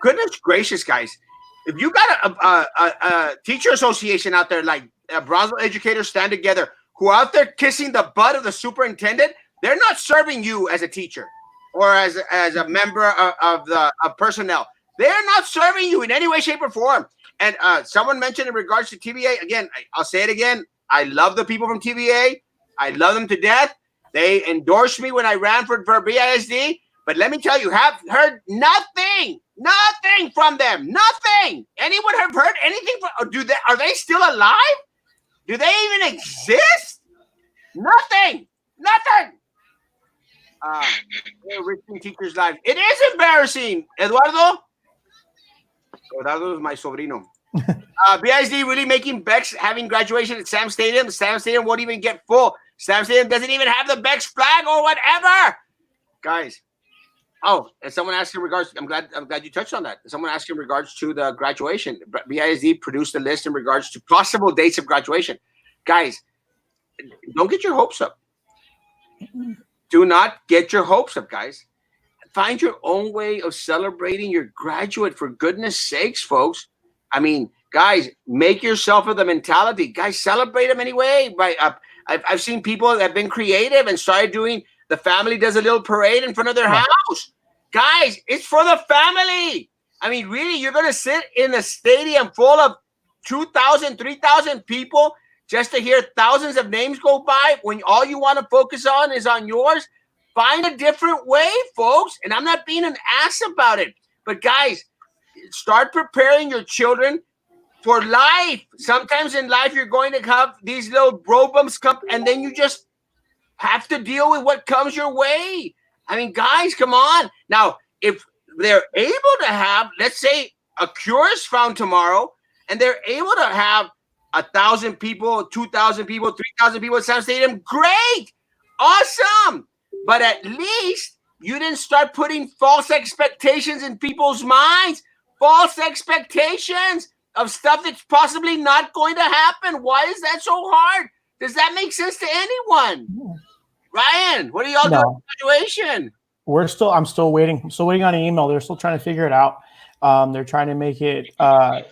Goodness gracious, guys. If you got a teacher association out there like Brownsville Educators Stand Together who are out there kissing the butt of the superintendent, they're not serving you as a teacher or as a member of personnel. They're not serving you in any way, shape, or form. And someone mentioned in regards to TVA, again, I'll say it again. I love the people from TVA. I love them to death. They endorsed me when I ran for BISD. But let me tell you, have heard nothing from them. Nothing. Anyone have heard anything from? Are they still alive? Do they even exist? Nothing. They're risking teachers' lives. It is embarrassing, Eduardo. Eduardo is my sobrino. BISD really making Bex having graduation at Sam Stadium. Sam Stadium won't even get full. Sam Stadium doesn't even have the Bex flag or whatever. Guys. Oh, and someone asked in regards. I'm glad you touched on that. Someone asked in regards to the graduation. BISD produced a list in regards to possible dates of graduation. Guys, don't get your hopes up. Do not get your hopes up, guys. Find your own way of celebrating your graduate, for goodness sakes, folks. I mean, guys, make yourself of the mentality. Guys, celebrate them anyway. I've seen people that have been creative and started doing. The family does a little parade in front of their house. Guys, it's for the family. I mean, really, you're going to sit in a stadium full of 2,000, 3,000 people just to hear thousands of names go by when all you want to focus on is on yours? Find a different way, folks. And I'm not being an ass about it. But, guys, start preparing your children for life. Sometimes in life, you're going to have these little bro bumps come, and then you just have to deal with what comes your way. I mean, guys, come on. Now, if they're able to have, let's say, a cure is found tomorrow, and they're able to have 1,000 people, 2,000 people, 3,000 people at Sam Stadium, great, awesome. But at least you didn't start putting false expectations in people's minds, false expectations of stuff that's possibly not going to happen. Why is that so hard? Does that make sense to anyone? Ryan, what are y'all doing for graduation? I'm still waiting. I'm still waiting on an email. They're still trying to figure it out. They're trying to make it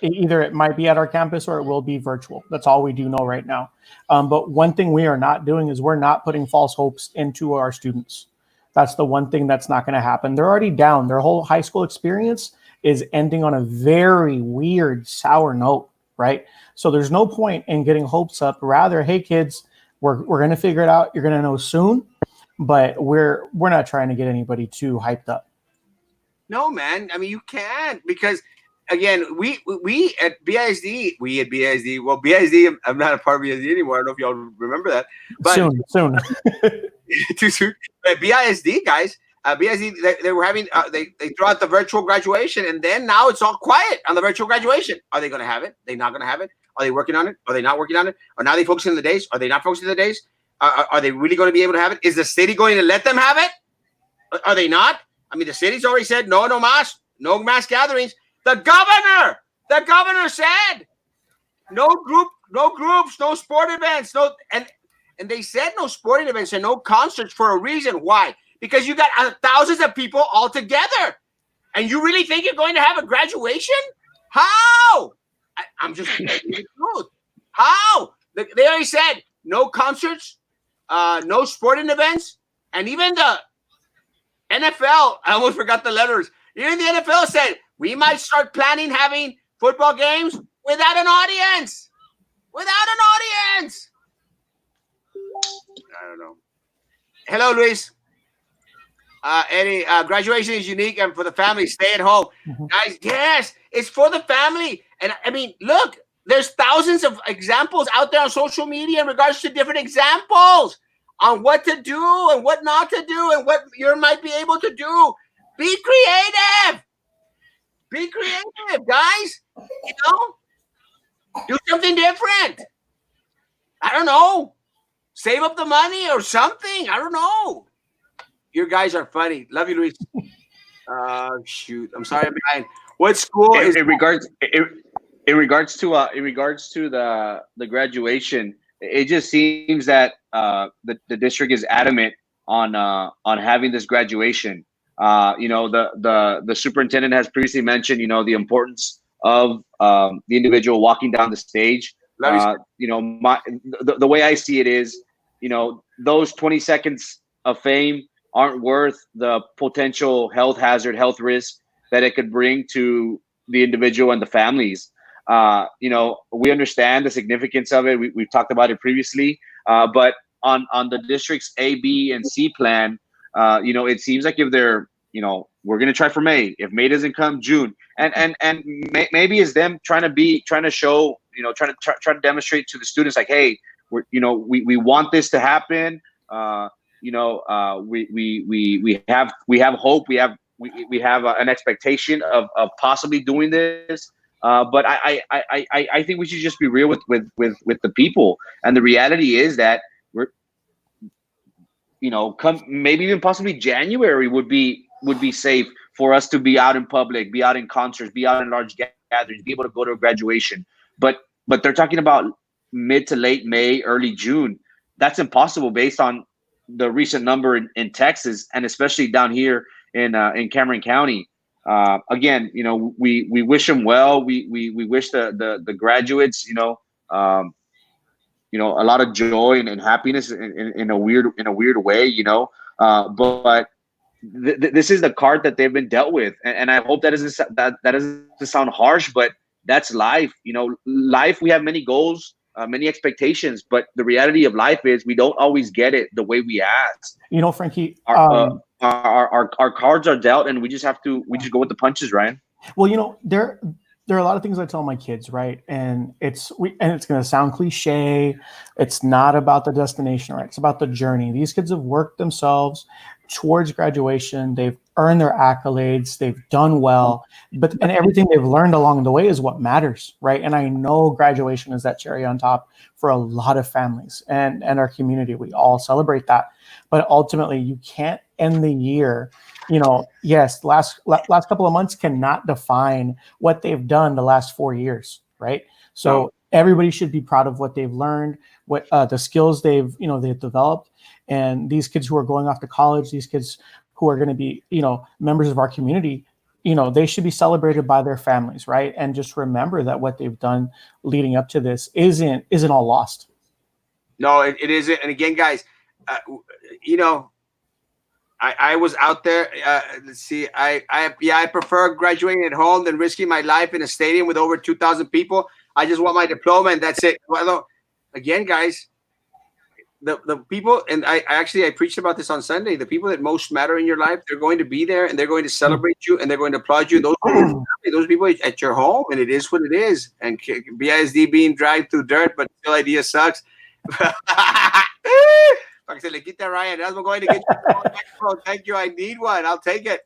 either it might be at our campus or it will be virtual. That's all we do know right now. But one thing we are not doing is we're not putting false hopes into our students. That's the one thing that's not going to happen. They're already down. Their whole high school experience is ending on a very weird, sour note, right? So there's no point in getting hopes up. Rather, hey, kids, we're going to figure it out. You're going to know soon. But we're not trying to get anybody too hyped up. No, man. I mean, you can't, because again, we at BISD, well, BISD, I'm not a part of BISD anymore. I don't know if y'all remember that. But soon. Too soon. But BISD, guys, BISD, they were having, they throw out the virtual graduation, and then now it's all quiet on the virtual graduation. Are they going to have it? They not going to have it? Are they working on it? Are they not working on it? Or now they focusing on the days? Are they not focusing on the days? Are they really going to be able to have it? Is the city going to let them have it? Are they not? I mean, the city's already said no mass gatherings. The governor said no groups, no sport events, and they said no sporting events and no concerts for a reason. Why? Because you got thousands of people all together, and you really think you're going to have a graduation? How? I'm just telling you the truth. How? They already said no concerts, no sporting events, and even the NFL, I almost forgot the letters. Even the NFL said we might start planning having football games without an audience. I don't know. Hello, Luis. Eddie, graduation is unique and for the family. Stay at home. Mm-hmm. Guys, yes, it's for the family. And I mean, look, there's thousands of examples out there on social media in regards to different examples on what to do and what not to do and what you might be able to do. Be creative. Be creative, guys. You know, do something different. I don't know. Save up the money or something. I don't know. Your guys are funny. Love you, Luis. Shoot. I'm sorry I'm behind. What school is In regards to the graduation, it just seems that the district is adamant on having this graduation. The superintendent has previously mentioned, the importance of the individual walking down the stage. Love you. The way I see it is, those 20 seconds of fame aren't worth the potential health hazard, health risk that it could bring to the individual and the families. We understand the significance of it. We've talked about it previously, but on the district's A, B, and C plan, it seems like if they're, we're going to try for May. If May doesn't come, June, and maybe it's them trying to show, trying to demonstrate to the students like, hey, we want this to happen. We have hope. We have an expectation of possibly doing this. But I think we should just be real with the people. And the reality is that we're, come maybe even possibly January would be safe for us to be out in public, be out in concerts, be out in large gatherings, be able to go to a graduation. But they're talking about mid to late May, early June. That's impossible based on the recent number in Texas, and especially down here in Cameron County. Again, we wish them well. We wish the graduates, a lot of joy and happiness in a weird way, but this is the card that they've been dealt with, and I hope that doesn't sound harsh, but that's life. Life. We have many goals, many expectations, but the reality of life is we don't always get it the way we ask. Frankie, our cards are dealt, and we just go with the punches, Ryan. Well, there are a lot of things I tell my kids, right? And it's going to sound cliche. It's not about the destination, right? It's about the journey. These kids have worked themselves towards graduation. They've earned their accolades. They've done well, and everything they've learned along the way is what matters, right? And I know graduation is that cherry on top for a lot of families and our community. We all celebrate that, but ultimately you can't end the year. Yes, last couple of months cannot define what they've done the last 4 years, right? So everybody should be proud of what they've learned, what the skills they've developed, and these kids who are going off to college, these kids who are going to be, members of our community, they should be celebrated by their families, right? And just remember that what they've done leading up to this isn't all lost. No, it isn't. And again, guys, I was out there. Let's see. I prefer graduating at home than risking my life in a stadium with over 2,000 people. I just want my diploma and that's it. Well, again, guys, the people, and I preached about this on Sunday. The people that most matter in your life, they're going to be there and they're going to celebrate you and they're going to applaud you. Those people at your home, and it is what it is. And BISD being dragged through dirt, but still idea sucks. Se le quita Ryan. Erasmo going to get you. Thank you. I need one. I'll take it.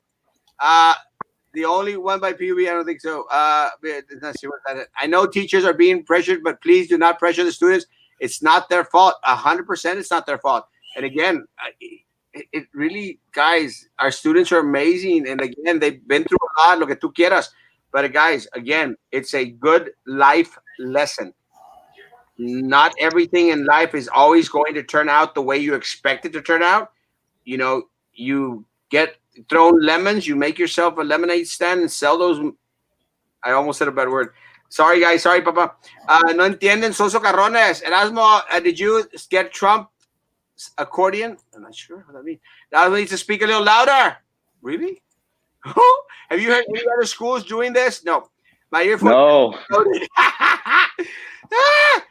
The only one by PUB, I don't think so. Not sure what that is. I know teachers are being pressured, but please do not pressure the students. It's not their fault. 100%, it's not their fault. And again, it really, guys, our students are amazing. And again, they've been through a lot. Lo que tú quieras. But guys, again, it's a good life lesson. Not everything in life is always going to turn out the way you expect it to turn out. You get thrown lemons, you make yourself a lemonade stand and sell those. I almost said a bad word. Sorry, guys. Sorry, Papa. No entienden, son socarrones. Erasmo, did you get Trump's accordion? I'm not sure what that means. Erasmo needs to speak a little louder. Really? Have you heard any other schools doing this? No. My earphone. No.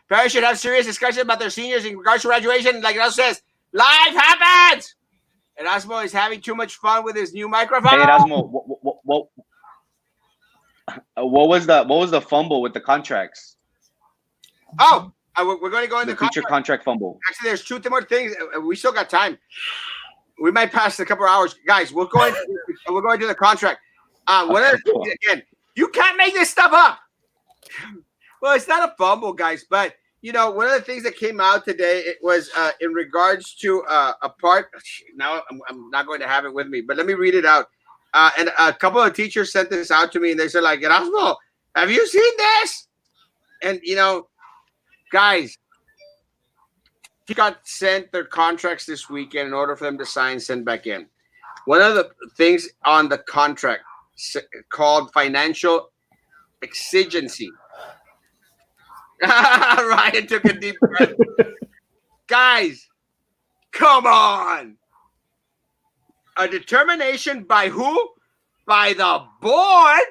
Parents should have serious discussions about their seniors in regards to graduation. Like Erasmo says, life happens. Erasmo is having too much fun with his new microphone. Hey, Erasmo, what was the fumble with the contracts? Oh, we're going to go in the teacher contract fumble. Actually, there's two more things. We still got time. We might pass a couple of hours, guys. We're going to the contract. One of the things, again, you can't make this stuff up. Well, it's not a fumble, guys, but one of the things that came out today, it was in regards to a part. Now I'm not going to have it with me, but let me read it out. And a couple of teachers sent this out to me, and they said, like, Erasmo, have you seen this? And guys, got sent their contracts this weekend in order for them to sign, send back in. One of the things on the contract called financial exigency. Ryan took a deep breath. Guys, come on. A determination by who? By the board,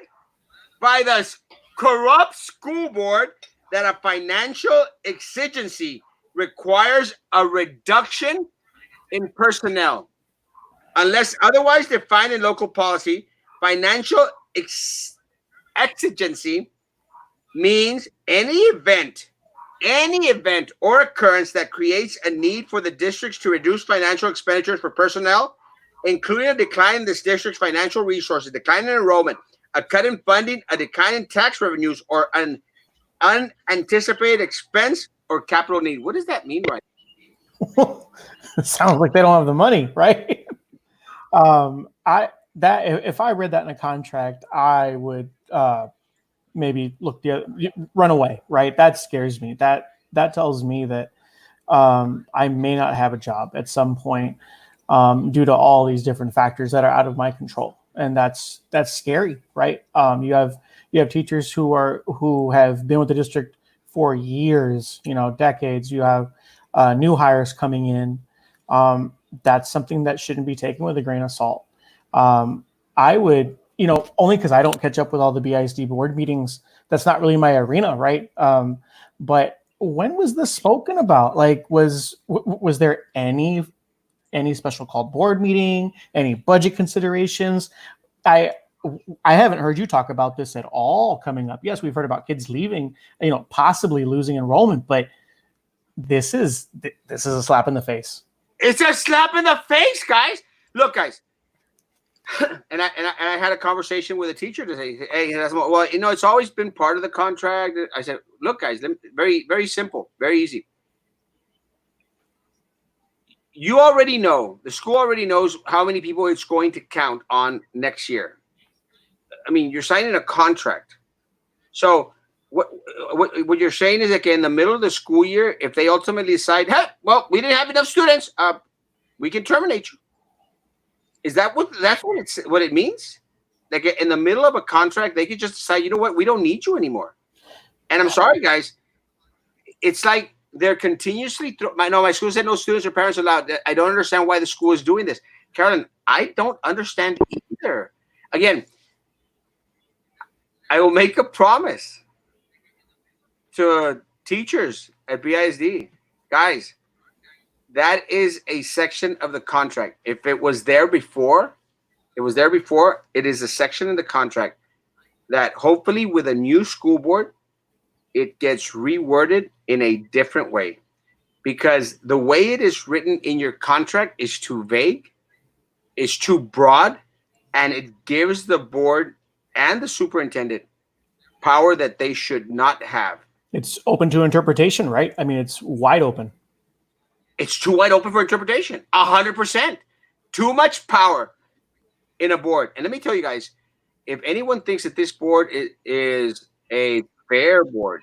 by the corrupt school board, that a financial exigency requires a reduction in personnel. Unless otherwise defined in local policy, financial exigency means any event or occurrence that creates a need for the districts to reduce financial expenditures for personnel, including a decline in this district's financial resources, decline in enrollment, a cut in funding, a decline in tax revenues, or an unanticipated expense or capital need. What does that mean, right? It sounds like they don't have the money, right? If I read that in a contract, I would maybe run away, right? That scares me. That tells me that I may not have a job at some point due to all these different factors that are out of my control, and that's scary, right? You have teachers who have been with the district for years, decades. You have new hires coming in. That's something that shouldn't be taken with a grain of salt. I would, only because I don't catch up with all the BISD board meetings. That's not really my arena, right? But when was this spoken about? Like, was there any special called board meeting, any budget considerations? I haven't heard you talk about this at all coming up. Yes, we've heard about kids leaving, possibly losing enrollment, but this is a slap in the face. It's a slap in the face, guys. Look, guys. And I had a conversation with a teacher today. Hey, well, it's always been part of the contract. I said, look, guys, very, very simple, very easy. You already know, the school already knows how many people it's going to count on next year. I mean, you're signing a contract. So what you're saying is that in the middle of the school year, if they ultimately decide, hey, well, we didn't have enough students, we can terminate you. Is that what it means? Like in the middle of a contract, they could just decide, you know what, we don't need you anymore. And I'm sorry, guys. It's like they're continuously my school said no students or parents allowed. I don't understand why the school is doing this. Carolyn, I don't understand either. Again, I will make a promise to teachers at BISD. Guys, that is a section of the contract. If it was there before, it is a section in the contract that hopefully with a new school board, it gets reworded in a different way. Because the way it is written in your contract is too vague, is too broad, and it gives the board and the superintendent power that they should not have. It's open to interpretation, right? I mean, it's wide open. It's too wide open for interpretation. 100%. Too much power in a board. And let me tell you guys, if anyone thinks that this board is a fair board,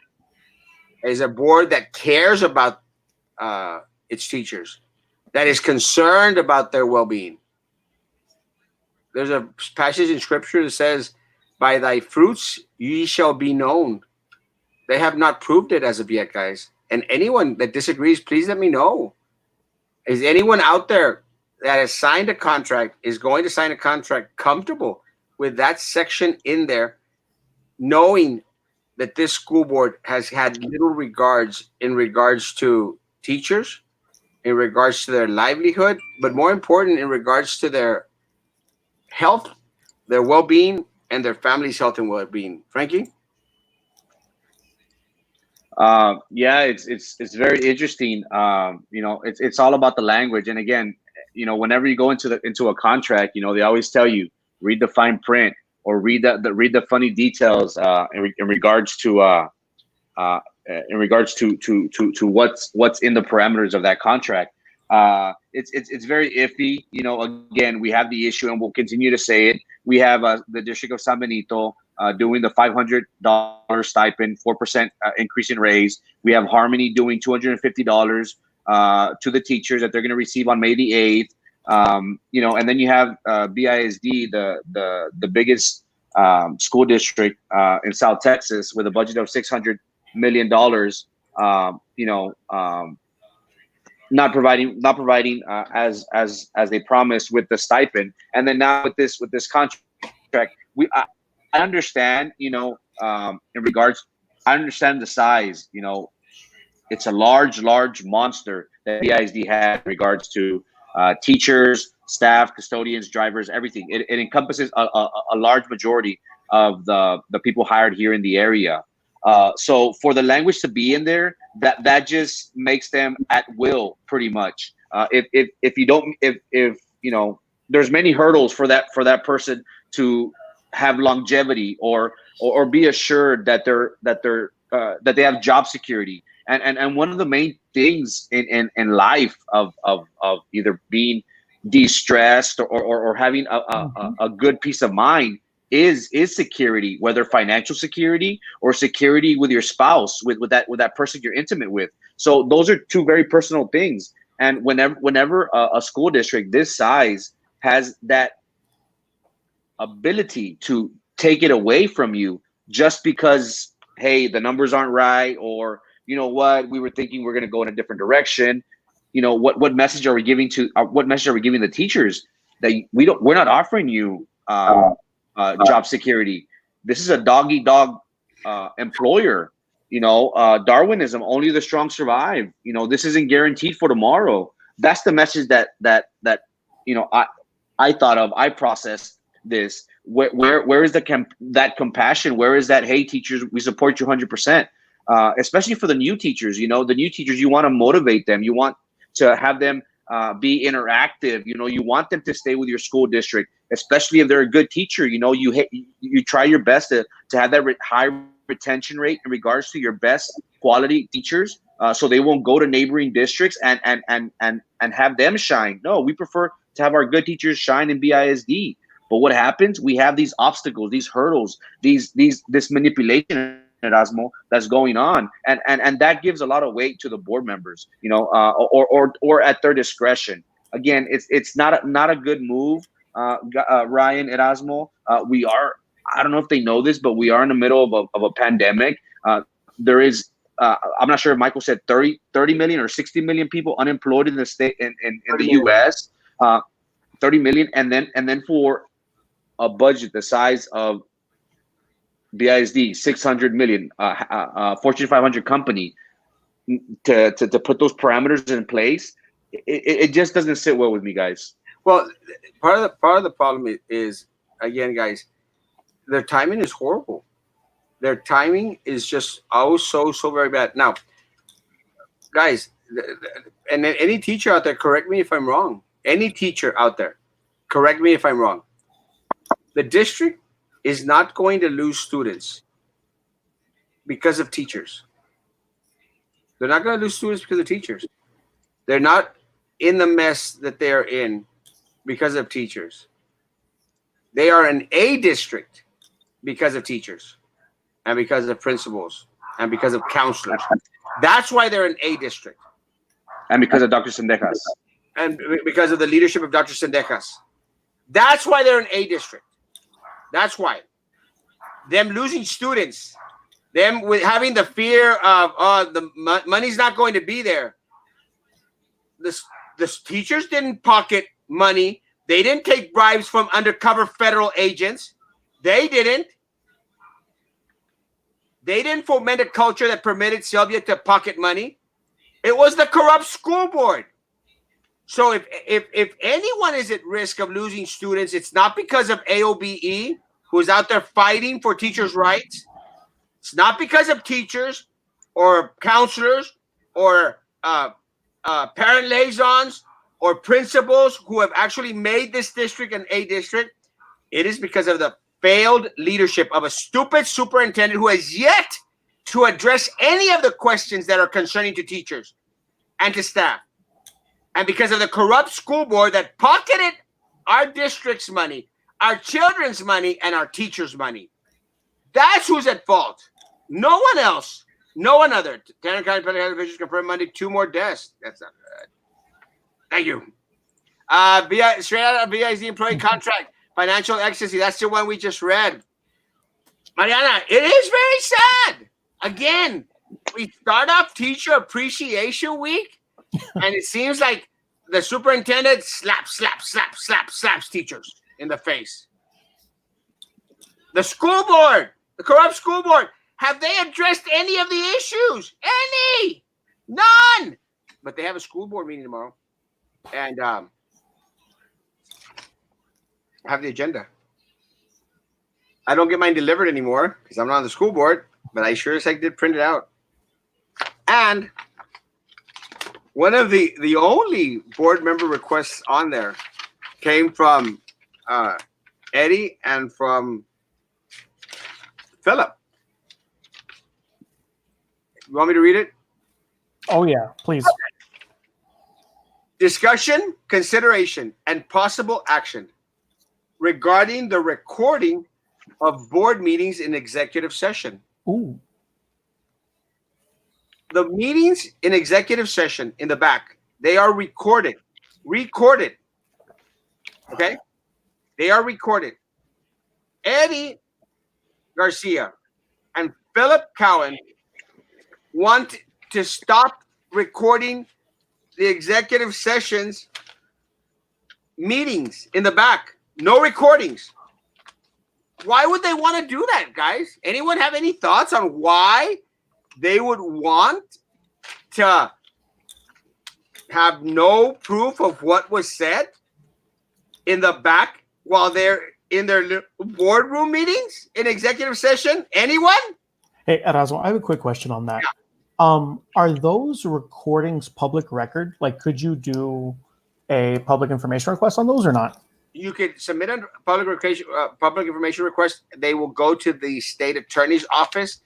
is a board that cares about its teachers, that is concerned about their well-being. There's a passage in scripture that says, by thy fruits ye shall be known. They have not proved it as of yet, guys. And anyone that disagrees, please let me know. Is anyone out there that has signed a contract, is going to sign a contract comfortable with that section in there, knowing that this school board has had little regards to teachers, in regards to their livelihood, but more important, in regards to their health, their well-being, and their family's health and well-being? Frankie? Yeah, it's very interesting. It's all about the language. And again, whenever you go into a contract, they always tell you, read the fine print or read the funny details in regards to in regards to what's in the parameters of that contract. It's very iffy. You know, again, we have the issue, and we'll continue to say it. We have the District of San Benito doing the $500 stipend, 4% increase in raise. We have Harmony doing $250 to the teachers that they're going to receive on May the 8th. You know, and then you have BISD, the biggest school district in South Texas, with a budget of $600 million. You know, not providing as they promised with the stipend, and then now with this contract, I understand, you know, in regards, I understand the size. You know, it's a large monster that BISD had in regards to teachers, staff, custodians, drivers, everything. It encompasses a large majority of the people hired here in the area. So for the language to be in there, that just makes them at will, pretty much. If you know, there's many hurdles for that person to have longevity or be assured that they have job security. And one of the main things in life of either being de-stressed or having a good peace of mind is security, whether financial security or security with your spouse, with that person you're intimate with. So those are two very personal things. And whenever a school district this size has that ability to take it away from you just because, hey, the numbers aren't right, or you know what, we were thinking we're going to go in a different direction. You know, what message are we giving the teachers that we're not offering you job security? This is a dog eat dog employer. You know, Darwinism, only the strong survive. You know, this isn't guaranteed for tomorrow. That's the message that you know, I thought of. I processed this. Where is that compassion? Where is that, hey, teachers, we support you 100%. Especially for the new teachers. You know, the new teachers, you want to motivate them. You want to have them be interactive. You know, you want them to stay with your school district, especially if they're a good teacher. You know, you try your best to have that high retention rate in regards to your best quality teachers, so they won't go to neighboring districts and have them shine. No, we prefer to have our good teachers shine in BISD. But what happens? We have these obstacles, these hurdles, this manipulation, Erasmo, that's going on, and that gives a lot of weight to the board members, you know, or at their discretion. Again, it's not a good move, Ryan, Erasmo. We are, I don't know if they know this, but we are in the middle of a pandemic. There is, I'm not sure if Michael said 30 million or 60 million people unemployed in the state in the U.S. 30 million, and then for a budget the size of BISD, 600 million, Fortune 500 company, to put those parameters in place, it just doesn't sit well with me, guys. Well, part of the problem is, again, guys, their timing is horrible. Their timing is just so very bad. Now, guys, and any teacher out there, correct me if I'm wrong. Any teacher out there, correct me if I'm wrong. The district is not going to lose students because of teachers. They're not going to lose students because of teachers. They're not in the mess that they are in because of teachers. They are an A district because of teachers and because of principals and because of counselors. That's why they're an A district. And because of Dr. Sendejas. And because of the leadership of Dr. Sendejas. That's why they're an A district. That's why. Them losing students, them with having the fear of the money's not going to be there. The teachers didn't pocket money. They didn't take bribes from undercover federal agents. They didn't foment a culture that permitted Sylvia to pocket money. It was the corrupt school board. So if anyone is at risk of losing students, it's not because of AOBE, who's out there fighting for teachers' rights. It's not because of teachers or counselors or parent liaisons or principals who have actually made this district an A district. It is because of the failed leadership of a stupid superintendent who has yet to address any of the questions that are concerning to teachers and to staff. And because of the corrupt school board that pocketed our district's money, our children's money, and our teachers' money. That's who's at fault. No one else. No one other. Tanner County Public Health officials confirmed Monday 2 more deaths. That's not good. Thank you. Straight out of VIZ employee contract. Financial ecstasy. That's the one we just read. Mariana, it is very sad. Again, we start off Teacher Appreciation Week, and it seems like the superintendent slaps teachers in the face. The school board, the corrupt school board, have they addressed any of the issues? Any? None. But they have a school board meeting tomorrow, and I have the agenda. I don't get mine delivered anymore because I'm not on the school board, but I sure as heck did print it out. And one of the only board member requests on there came from Eddie and from Philip. You want me to read it? Oh, yeah, please. Discussion, consideration, and possible action regarding the recording of board meetings in executive session. Ooh. The meetings in executive session in the back, they are recorded. Okay? They are recorded. Eddie Garcia and Philip Cowan want to stop recording the executive sessions meetings in the back. No recordings. Why would they want to do that, guys? Anyone have any thoughts on why they would want to have no proof of what was said in the back while they're in their boardroom meetings in executive session? Anyone? Hey, Erasmo, I have a quick question on that. Yeah. Are those recordings public record? Like, could you do a public information request on those or not? You could submit a public information request. They will go to the state attorney's office,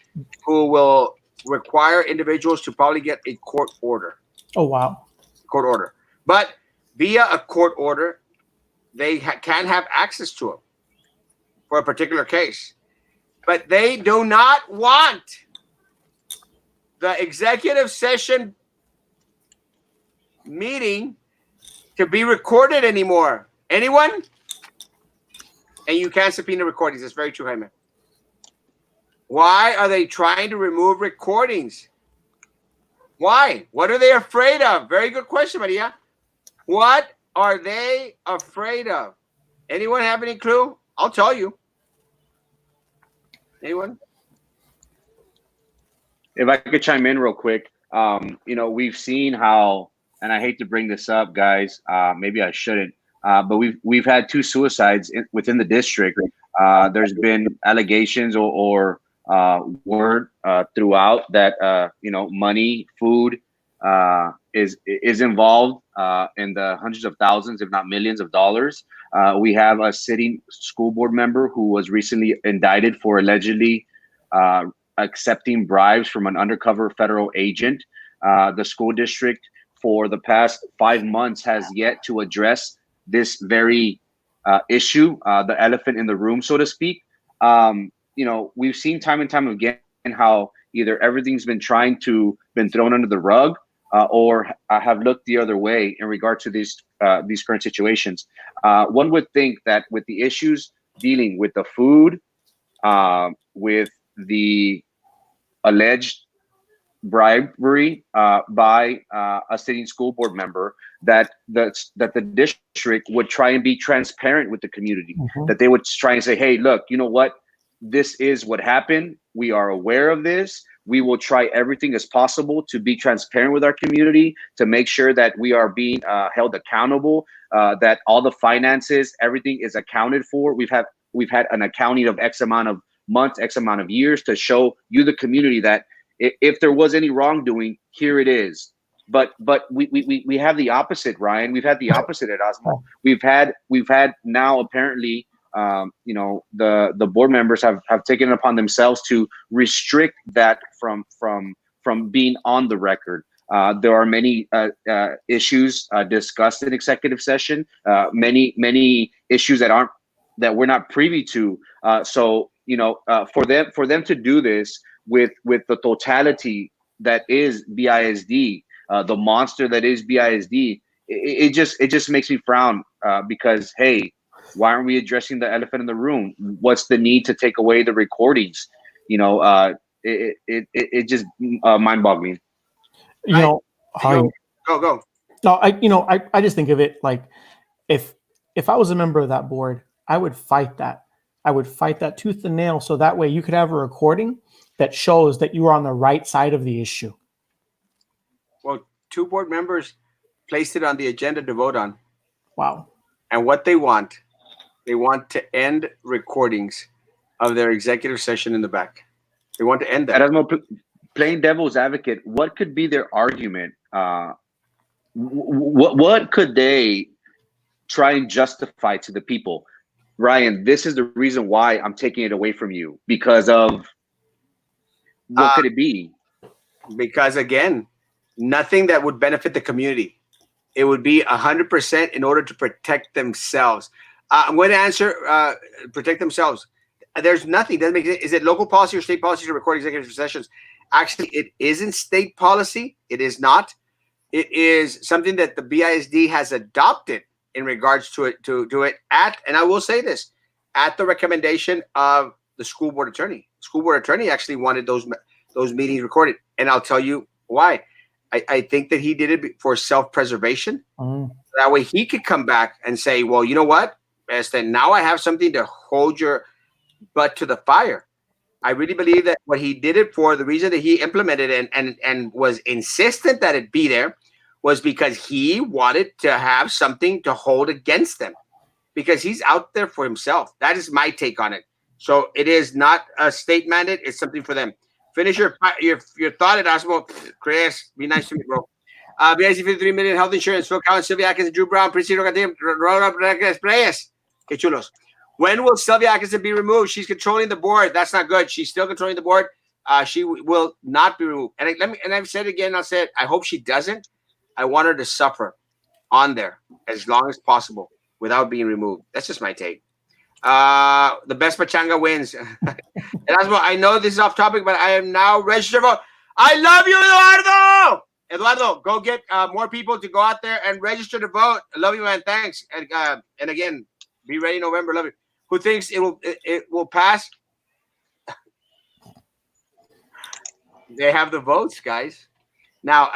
who will require individuals to probably get a court order. Oh, wow. Court order. But via a court order, they can have access to them for a particular case. But they do not want the executive session meeting to be recorded anymore. Anyone? And you can't subpoena recordings. That's very true, Jaime. Why are they trying to remove recordings? Why? What are they afraid of? Very good question, Maria. What are they afraid of? Anyone have any clue? I'll tell you. Anyone? If I could chime in real quick, we've seen how, and I hate to bring this up, guys, maybe I shouldn't, but we've had 2 suicides within the district. There's been allegations or word throughout that money, food is involved in the hundreds of thousands, if not millions of dollars. We have a sitting school board member who was recently indicted for allegedly accepting bribes from an undercover federal agent. The school district for the past 5 months has yet to address this very issue, the elephant in the room, so to speak. We've seen time and time again how either everything's been thrown under the rug, or have looked the other way in regard to these current situations. One would think that with the issues dealing with the food, with the alleged bribery by a sitting school board member, that the district would try and be transparent with the community, that they would try and say, hey, look, you know what? This is what happened. We are aware of this. We will try everything as possible to be transparent with our community, to make sure that we are being held accountable, that all the finances, everything is accounted for. We've had an accounting of X amount of months, X amount of years, to show you, the community, that if there was any wrongdoing, here it is. But we have the opposite, Ryan. We've had the opposite at Erasmo. We've had now apparently the board members have taken it upon themselves to restrict that from being on the record. There are many issues discussed in executive session, many issues that we're not privy to. So for them to do this with the totality that is BISD, the monster that is BISD, it just makes me frown, because hey, why aren't we addressing the elephant in the room? What's the need to take away the recordings? It just mind-boggling. Go. No, I just think of it like if I was a member of that board, I would fight that. I would fight that tooth and nail, so that way you could have a recording that shows that you are on the right side of the issue. Well, 2 board members placed it on the agenda to vote on. Wow. And what they want to end recordings of their executive session in the back. They want to end that. Erasmo, playing devil's advocate, what could be their argument? What could they try and justify to the people? Ryan, this is the reason why I'm taking it away from you, because of what could it be? Because again, nothing that would benefit the community. It would be 100% in order to protect themselves. I'm going to answer protect themselves. There's nothing. Doesn't make it. Is it local policy or state policy to record executive sessions? Actually, it isn't state policy. It is not. It is something that the BISD has adopted in regards to it, and I will say this, at the recommendation of the school board attorney. School board attorney actually wanted those meetings recorded, and I'll tell you why. I think that he did it for self-preservation. That way he could come back and say, well, you know what, now I have something to hold your butt to the fire. I really believe that what he did it for, the reason that he implemented it and was insistent that it be there, was because he wanted to have something to hold against them, because he's out there for himself. That is my take on it. So it is not a state mandate. It's something for them. Finish your thought, Erasmo. Chris, be nice to me, bro. BIC 53 million health insurance. Phil Collins, Sylvia Atkinson, Drew Brown, Priscilla Rogatim, Ronald Reyes. Que chulos. When will Sylvia Atkinson be removed? She's controlling the board. That's not good. She's still controlling the board. She will not be removed. And I've said it again. I'll say it. I hope she doesn't. I want her to suffer on there as long as possible without being removed. That's just my take. The best pachanga wins. Erasmo, I know this is off topic, but I am now registered for. I love you, Eduardo. Eduardo, go get more people to go out there and register to vote. I love you, man. Thanks. And again, be ready November. Love you. Who thinks it will pass? They have the votes, guys. Now,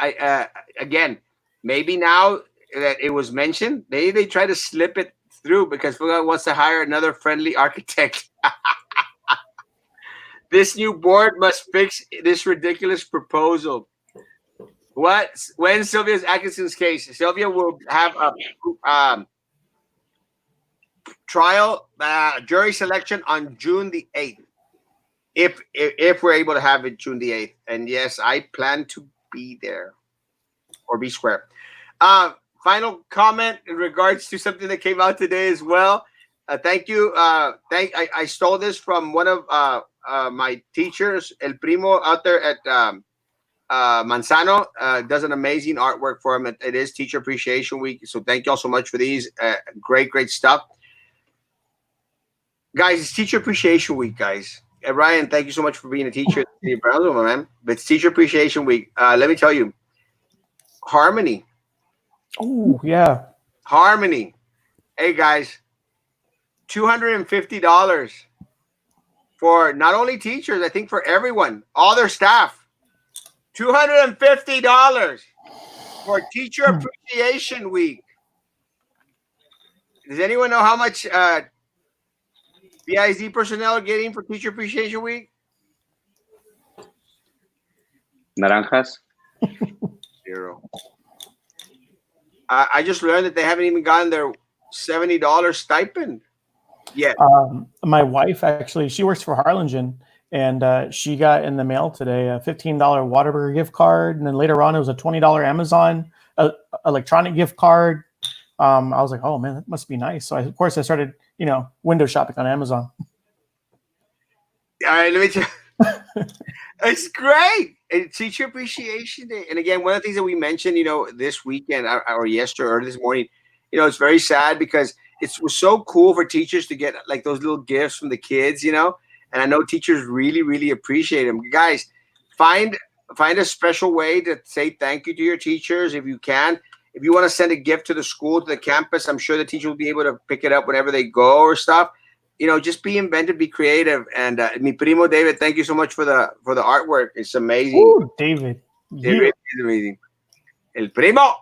again, maybe now that it was mentioned, they try to slip it through because Fuga wants to hire another friendly architect. This new board must fix this ridiculous proposal. When Sylvia Atkinson's case, Sylvia will have a trial, jury selection on June the 8th. If we're able to have it June the 8th. And yes, I plan to be there or be square. Final comment in regards to something that came out today as well. Thank you. I stole this from one of my teachers, El Primo, out there at Manzano. Does an amazing artwork for him. It is Teacher Appreciation Week. So thank you all so much for these. Great stuff. Guys, it's Teacher Appreciation Week, guys. Ryan, thank you so much for being a teacher. Man. But it's Teacher Appreciation Week. Let me tell you, Harmony. Oh, yeah. Harmony. Hey, guys, $250 for not only teachers, I think for everyone, all their staff. $250 for Teacher Appreciation Week. Does anyone know how much BIZ personnel are getting for Teacher Appreciation Week? Naranjas? 0. I just learned that they haven't even gotten their $70 stipend yet. My wife, actually, she works for Harlingen, and she got in the mail today a $15 Whataburger gift card, and then later on it was a $20 Amazon electronic gift card. I was like, oh man, that must be nice. So of course I started, window shopping on Amazon. All right, let me tell you. It's great. It's Teacher Appreciation Day. And again, one of the things that we mentioned, this weekend or yesterday or this morning, it's very sad because it was so cool for teachers to get like those little gifts from the kids, and I know teachers really, really appreciate them. Guys, find a special way to say thank you to your teachers if you can. If you want to send a gift to the school, to the campus, I'm sure the teacher will be able to pick it up whenever they go or stuff. Just be inventive, be creative. And mi primo David, thank you so much for the artwork. It's amazing. Ooh, David. It really is amazing. El primo.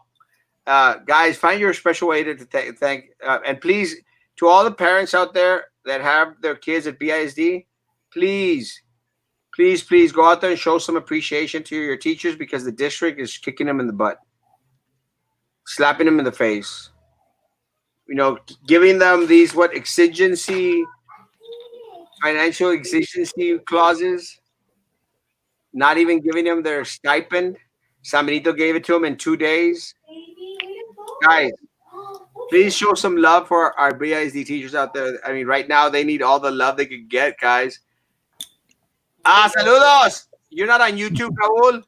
Guys, find your special way to thank. And please, to all the parents out there that have their kids at BISD, please go out there and show some appreciation to your teachers because the district is kicking them in the butt, slapping them in the face. Giving them these financial exigency clauses, not even giving them their stipend. San Benito gave it to them in 2 days. Guys, please show some love for our BISD teachers out there. I mean, right now they need all the love they could get, guys. Saludos. You're not on YouTube, Raul.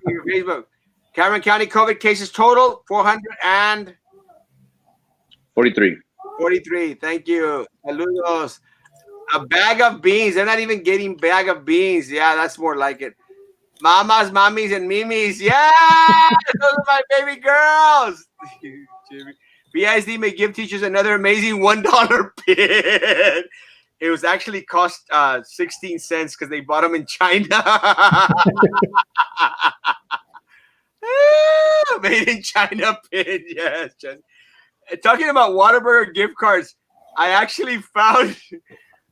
Your Facebook. Cameron County COVID cases total 443. Thank you. Saludos. A bag of beans. They're not even getting bag of beans. Yeah, that's more like it. Mamas, mommies, and mimis. Yeah, those are my baby girls. BISD may give teachers another amazing $1 pin. It was actually cost 16 cents because they bought them in China. Made in China pin. Yes. Talking about Whataburger gift cards, I actually found,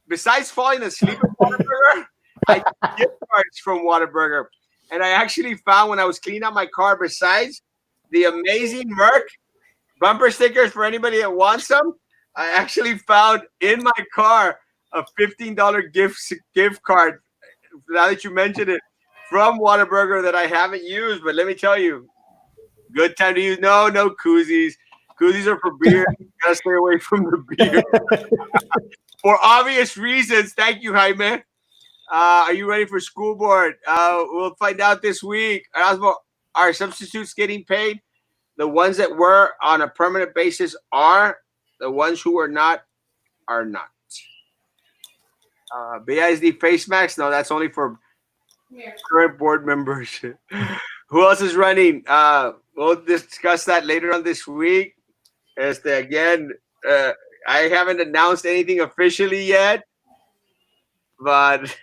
besides falling asleep at Whataburger, I got gift cards from Whataburger. And I actually found when I was cleaning out my car, besides the amazing Merc bumper stickers for anybody that wants them, I actually found in my car a $15 gift card, now that you mentioned it, from Whataburger that I haven't used. But let me tell you, good time to use. No koozies. Koozies are for beer. You gotta stay away from the beer. For obvious reasons. Thank you, Jaime. Are you ready for school board? We'll find out this week. Erasmo, are substitutes getting paid? The ones that were on a permanent basis are. The ones who are not are not. BISD face masks? No, that's only for current board members. Who else is running? We'll discuss that later on this week. Again, I haven't announced anything officially yet, but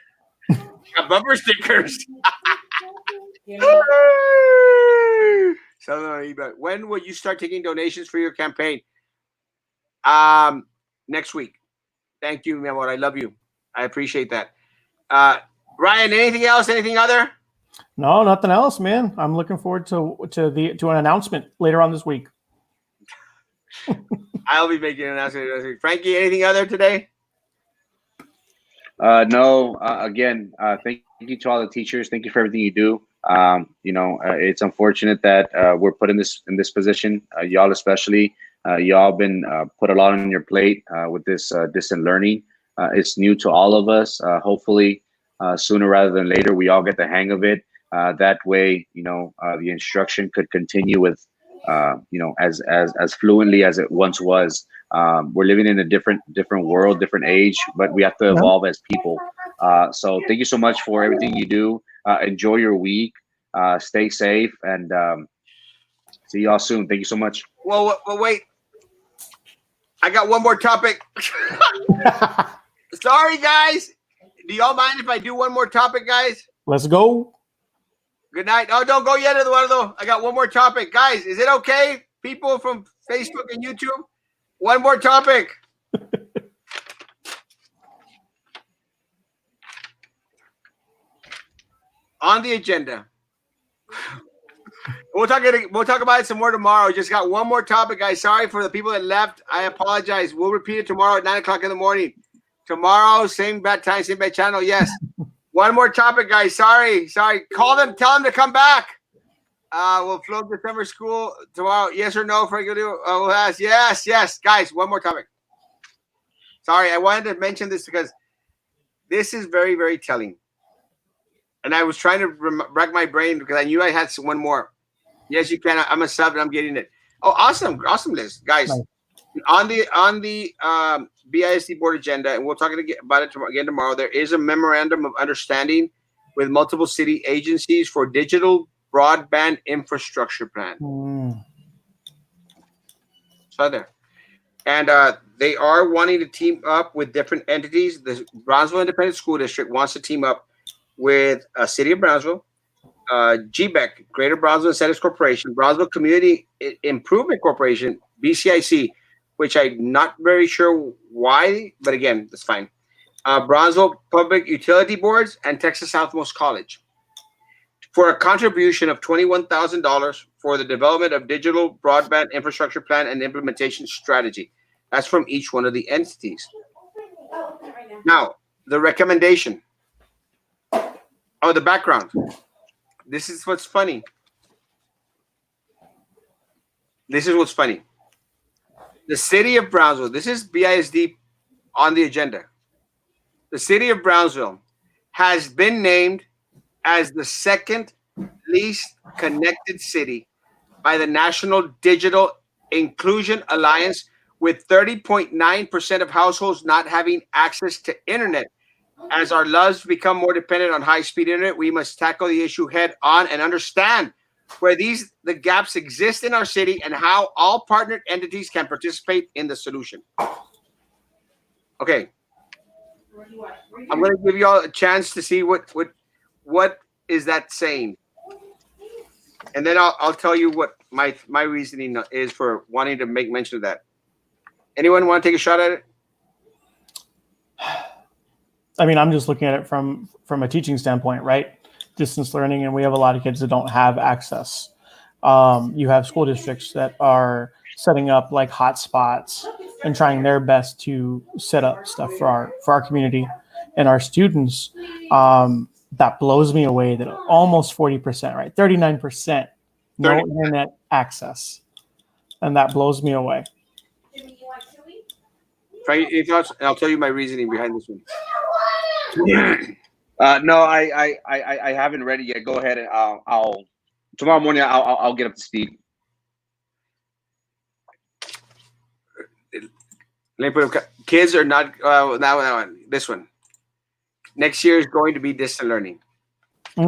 bumper stickers. When will you start taking donations for your campaign? Next week. Thank you, mi amor. I love you. I appreciate that. Ryan, anything else? Anything other? No, nothing else, man. I'm looking forward to an announcement later on this week. I'll be making an announcement this week. Frankie, anything other today? No. Again, thank you to all the teachers. Thank you for everything you do. It's unfortunate that we're put in this position. Y'all especially. Y'all been put a lot on your plate with this distant learning. It's new to all of us. Hopefully, sooner rather than later, we all get the hang of it. That way, the instruction could continue with, as fluently as it once was. We're living in a different world, different age, but we have to evolve as people. So thank you so much for everything you do. Enjoy your week. Stay safe, and see y'all soon. Thank you so much. Well, wait. I got one more topic. Sorry, guys. Do y'all mind if I do one more topic, guys? Let's go. Good night. Oh, don't go yet, Eduardo. I got one more topic. Guys, is it okay? People from Facebook and YouTube? One more topic. On the agenda. We'll talk about it some more tomorrow. Just got one more topic, guys. Sorry for the people that left. I apologize. We'll repeat it tomorrow at 9 o'clock in the morning. Tomorrow, same bad time, same bad channel. Yes. One more topic, guys. Sorry. Call them. Tell them to come back. We'll float December school tomorrow. Yes or no? Frank, we'll ask. Yes. Guys, one more topic. Sorry, I wanted to mention this because this is very, very telling. And I was trying to rack my brain because I knew I had one more. Yes, you can. I'm a sub and I'm getting it. Oh, awesome, awesome list, guys. Nice. On the BISD board agenda, and we'll talk about it again tomorrow. There is a memorandum of understanding with multiple city agencies for digital broadband infrastructure plan. So there, and they are wanting to team up with different entities. The Brownsville Independent School District wants to team up with City of Brownsville, GBEC, Greater Brownsville Incentives Corporation, Brownsville Community Improvement Corporation, BCIC, which I'm not very sure why, but again, that's fine. Brownsville Public Utility Boards and Texas Southmost College for a contribution of $21,000 for the development of digital broadband infrastructure plan and implementation strategy. That's from each one of the entities. Now, the recommendation. Oh, the background. This is what's funny. This is what's funny. The city of Brownsville, this is BISD on the agenda. The city of Brownsville has been named as the second least connected city by the National Digital Inclusion Alliance, with 30.9% of households not having access to internet. As our lives become more dependent on high-speed internet, we must tackle the issue head on and understand where the gaps exist in our city and how all partnered entities can participate in the solution. Okay. I'm going to give you all a chance to see what is that saying. And then I'll tell you what my reasoning is for wanting to make mention of that. Anyone want to take a shot at it? I mean, I'm just looking at it from a teaching standpoint, right? Distance learning, and we have a lot of kids that don't have access. You have school districts that are setting up like hotspots and trying their best to set up stuff for our community and our students. That blows me away that almost 40%, right? 39% no internet access. And that blows me away. Frank, any thoughts? And I'll tell you my reasoning behind this one. No, I haven't read it yet. Go ahead and I'll tomorrow morning I'll get up to speed. Let me put up. Kids are not now this one. Next year is going to be distant learning. That's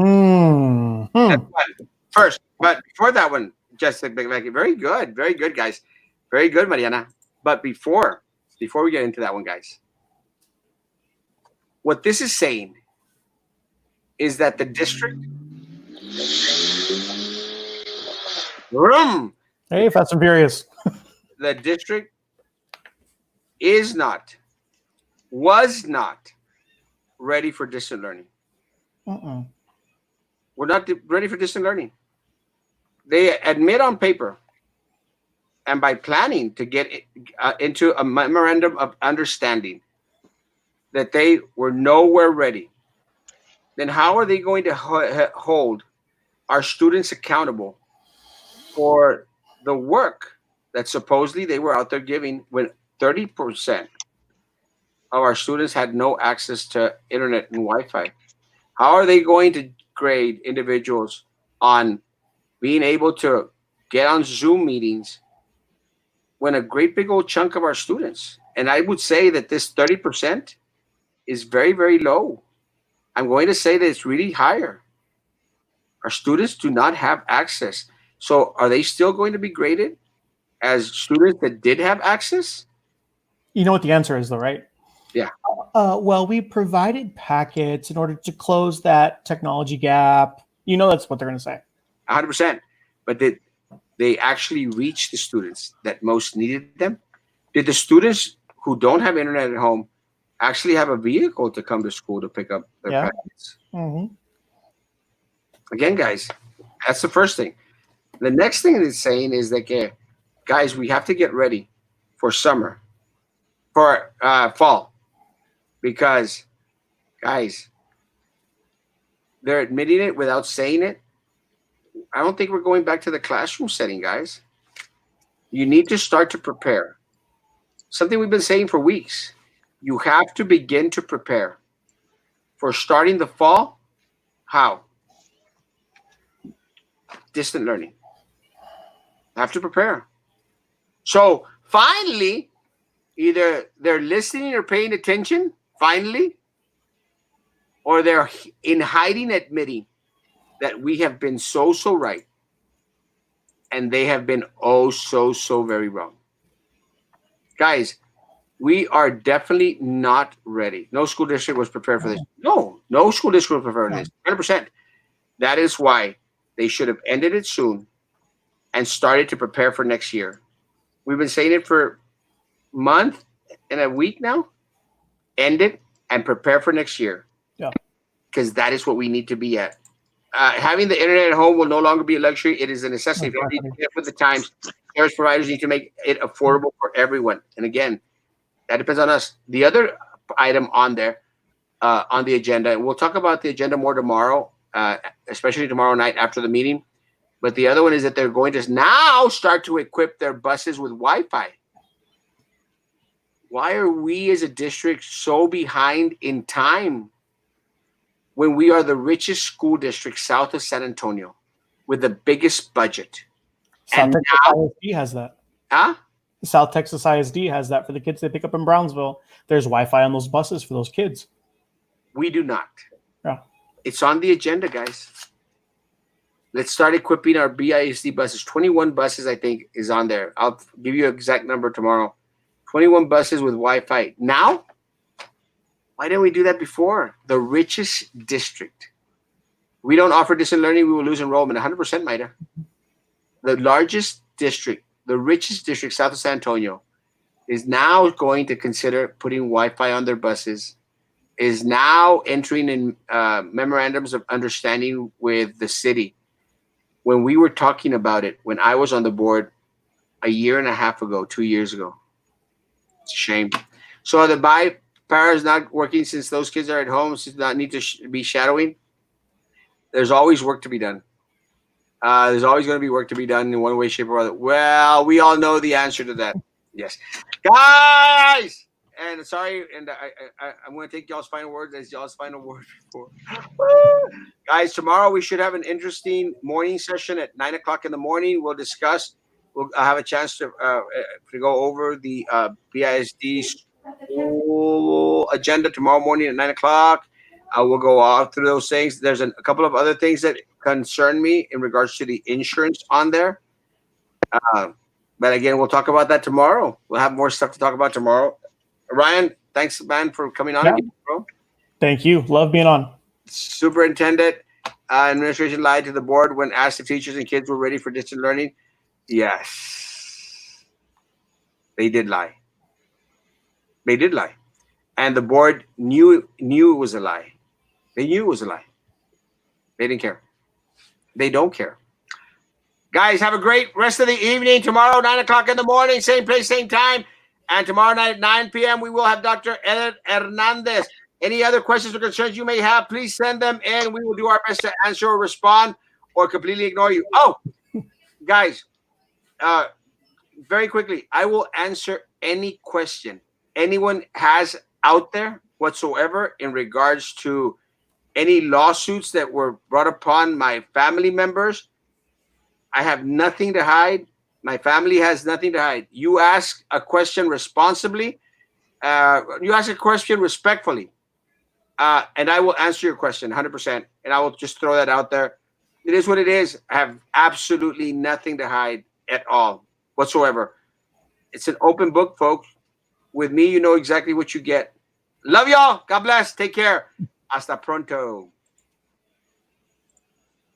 one. First, but before that one, Jessica, very good, guys, very good, Mariana. But before we get into that one, guys, what this is saying is that the district, hey, Fast and Furious, the district was not ready for distant learning. We're not ready for distant learning. They admit on paper and by planning to get into a memorandum of understanding that they were nowhere ready. Then how are they going to hold our students accountable for the work that supposedly they were out there giving when 30% of our students had no access to internet and Wi-Fi? How are they going to grade individuals on being able to get on Zoom meetings when a great big old chunk of our students, and I would say that this 30% is very, very low. I'm going to say that it's really higher. Our students do not have access. So are they still going to be graded as students that did have access? You know what the answer is, though, right? Yeah. Well, we provided packets in order to close that technology gap. You know, that's what they're going to say. 100%. But did they actually reach the students that most needed them? Did the students who don't have internet at home actually have a vehicle to come to school to pick up their packets? Mm-hmm. Again, guys, that's the first thing. The next thing it's saying is that, guys, we have to get ready for summer, for fall, because, guys, they're admitting it without saying it. I don't think we're going back to the classroom setting, guys. You need to start to prepare. Something we've been saying for weeks. You have to begin to prepare for starting the fall. How? Distant learning. Have to prepare. So finally, either they're listening or paying attention, finally, or they're in hiding admitting that we have been so right and they have been so very wrong. Guys, we are definitely not ready. No school district was prepared for this. No school district was prepared for this. 100%. That is why they should have ended it soon and started to prepare for next year. We've been saying it for a month and a week now. End it and prepare for next year. Yeah. Because that is what we need to be at. Having the internet at home will no longer be a luxury. It is a necessity. We need to get with the times. Service providers need to make it affordable for everyone. And again, that depends on us. The other item on there, on the agenda, and we'll talk about the agenda more tomorrow, especially tomorrow night after the meeting. But the other one is that they're going to now start to equip their buses with Wi-Fi. Why are we as a district so behind in time when we are the richest school district south of San Antonio with the biggest budget? South Texas ISD has that. South Texas ISD has that for the kids they pick up in Brownsville. There's Wi-Fi on those buses for those kids. We do not. Yeah. It's on the agenda, guys. Let's start equipping our BISD buses. 21 buses, I think, is on there. I'll give you an exact number tomorrow. 21 buses with Wi-Fi. Now, why didn't we do that before? The richest district. We don't offer distant learning, we will lose enrollment. 100%, Maida. The largest district, the richest district south of San Antonio, is now going to consider putting Wi-Fi on their buses, is now entering in memorandums of understanding with the city. When we were talking about it, when I was on the board a year and a half ago, 2 years ago, it's a shame. So the para is not working since those kids are at home, since not need to be shadowing. There's always work to be done. There's always going to be work to be done in one way, shape, or other. Well, we all know the answer to that. Yes. Guys! And sorry, and I'm going to take y'all's final words as y'all's final word before. Guys, tomorrow we should have an interesting morning session at 9 o'clock in the morning. We'll discuss. We'll have a chance to go over the BISD school agenda tomorrow morning at 9 o'clock. We'll go all through those things. There's a couple of other things that concern me in regards to the insurance on there. But again, we'll talk about that tomorrow. We'll have more stuff to talk about tomorrow. Ryan, thanks, man, for coming on again, bro. Thank you. Love being on. Superintendent, administration lied to the board when asked if teachers and kids were ready for distant learning. Yes. They did lie. They did lie. And the board knew it was a lie. They knew it was a lie. They didn't care. They don't care. Guys, have a great rest of the evening. Tomorrow, 9 o'clock in the morning, same place, same time. And tomorrow night at 9 p.m., we will have Dr. Ed Hernandez. Any other questions or concerns you may have, please send them in. We will do our best to answer or respond or completely ignore you. Oh, guys, very quickly, I will answer any question anyone has out there whatsoever in regards to any lawsuits that were brought upon my family members. I have nothing to hide. My family has nothing to hide. You ask a question responsibly. You ask a question respectfully. And I will answer your question 100%. And I will just throw that out there. It is what it is. I have absolutely nothing to hide at all whatsoever. It's an open book, folks. With me, you know exactly what you get. Love y'all. God bless. Take care. Hasta pronto.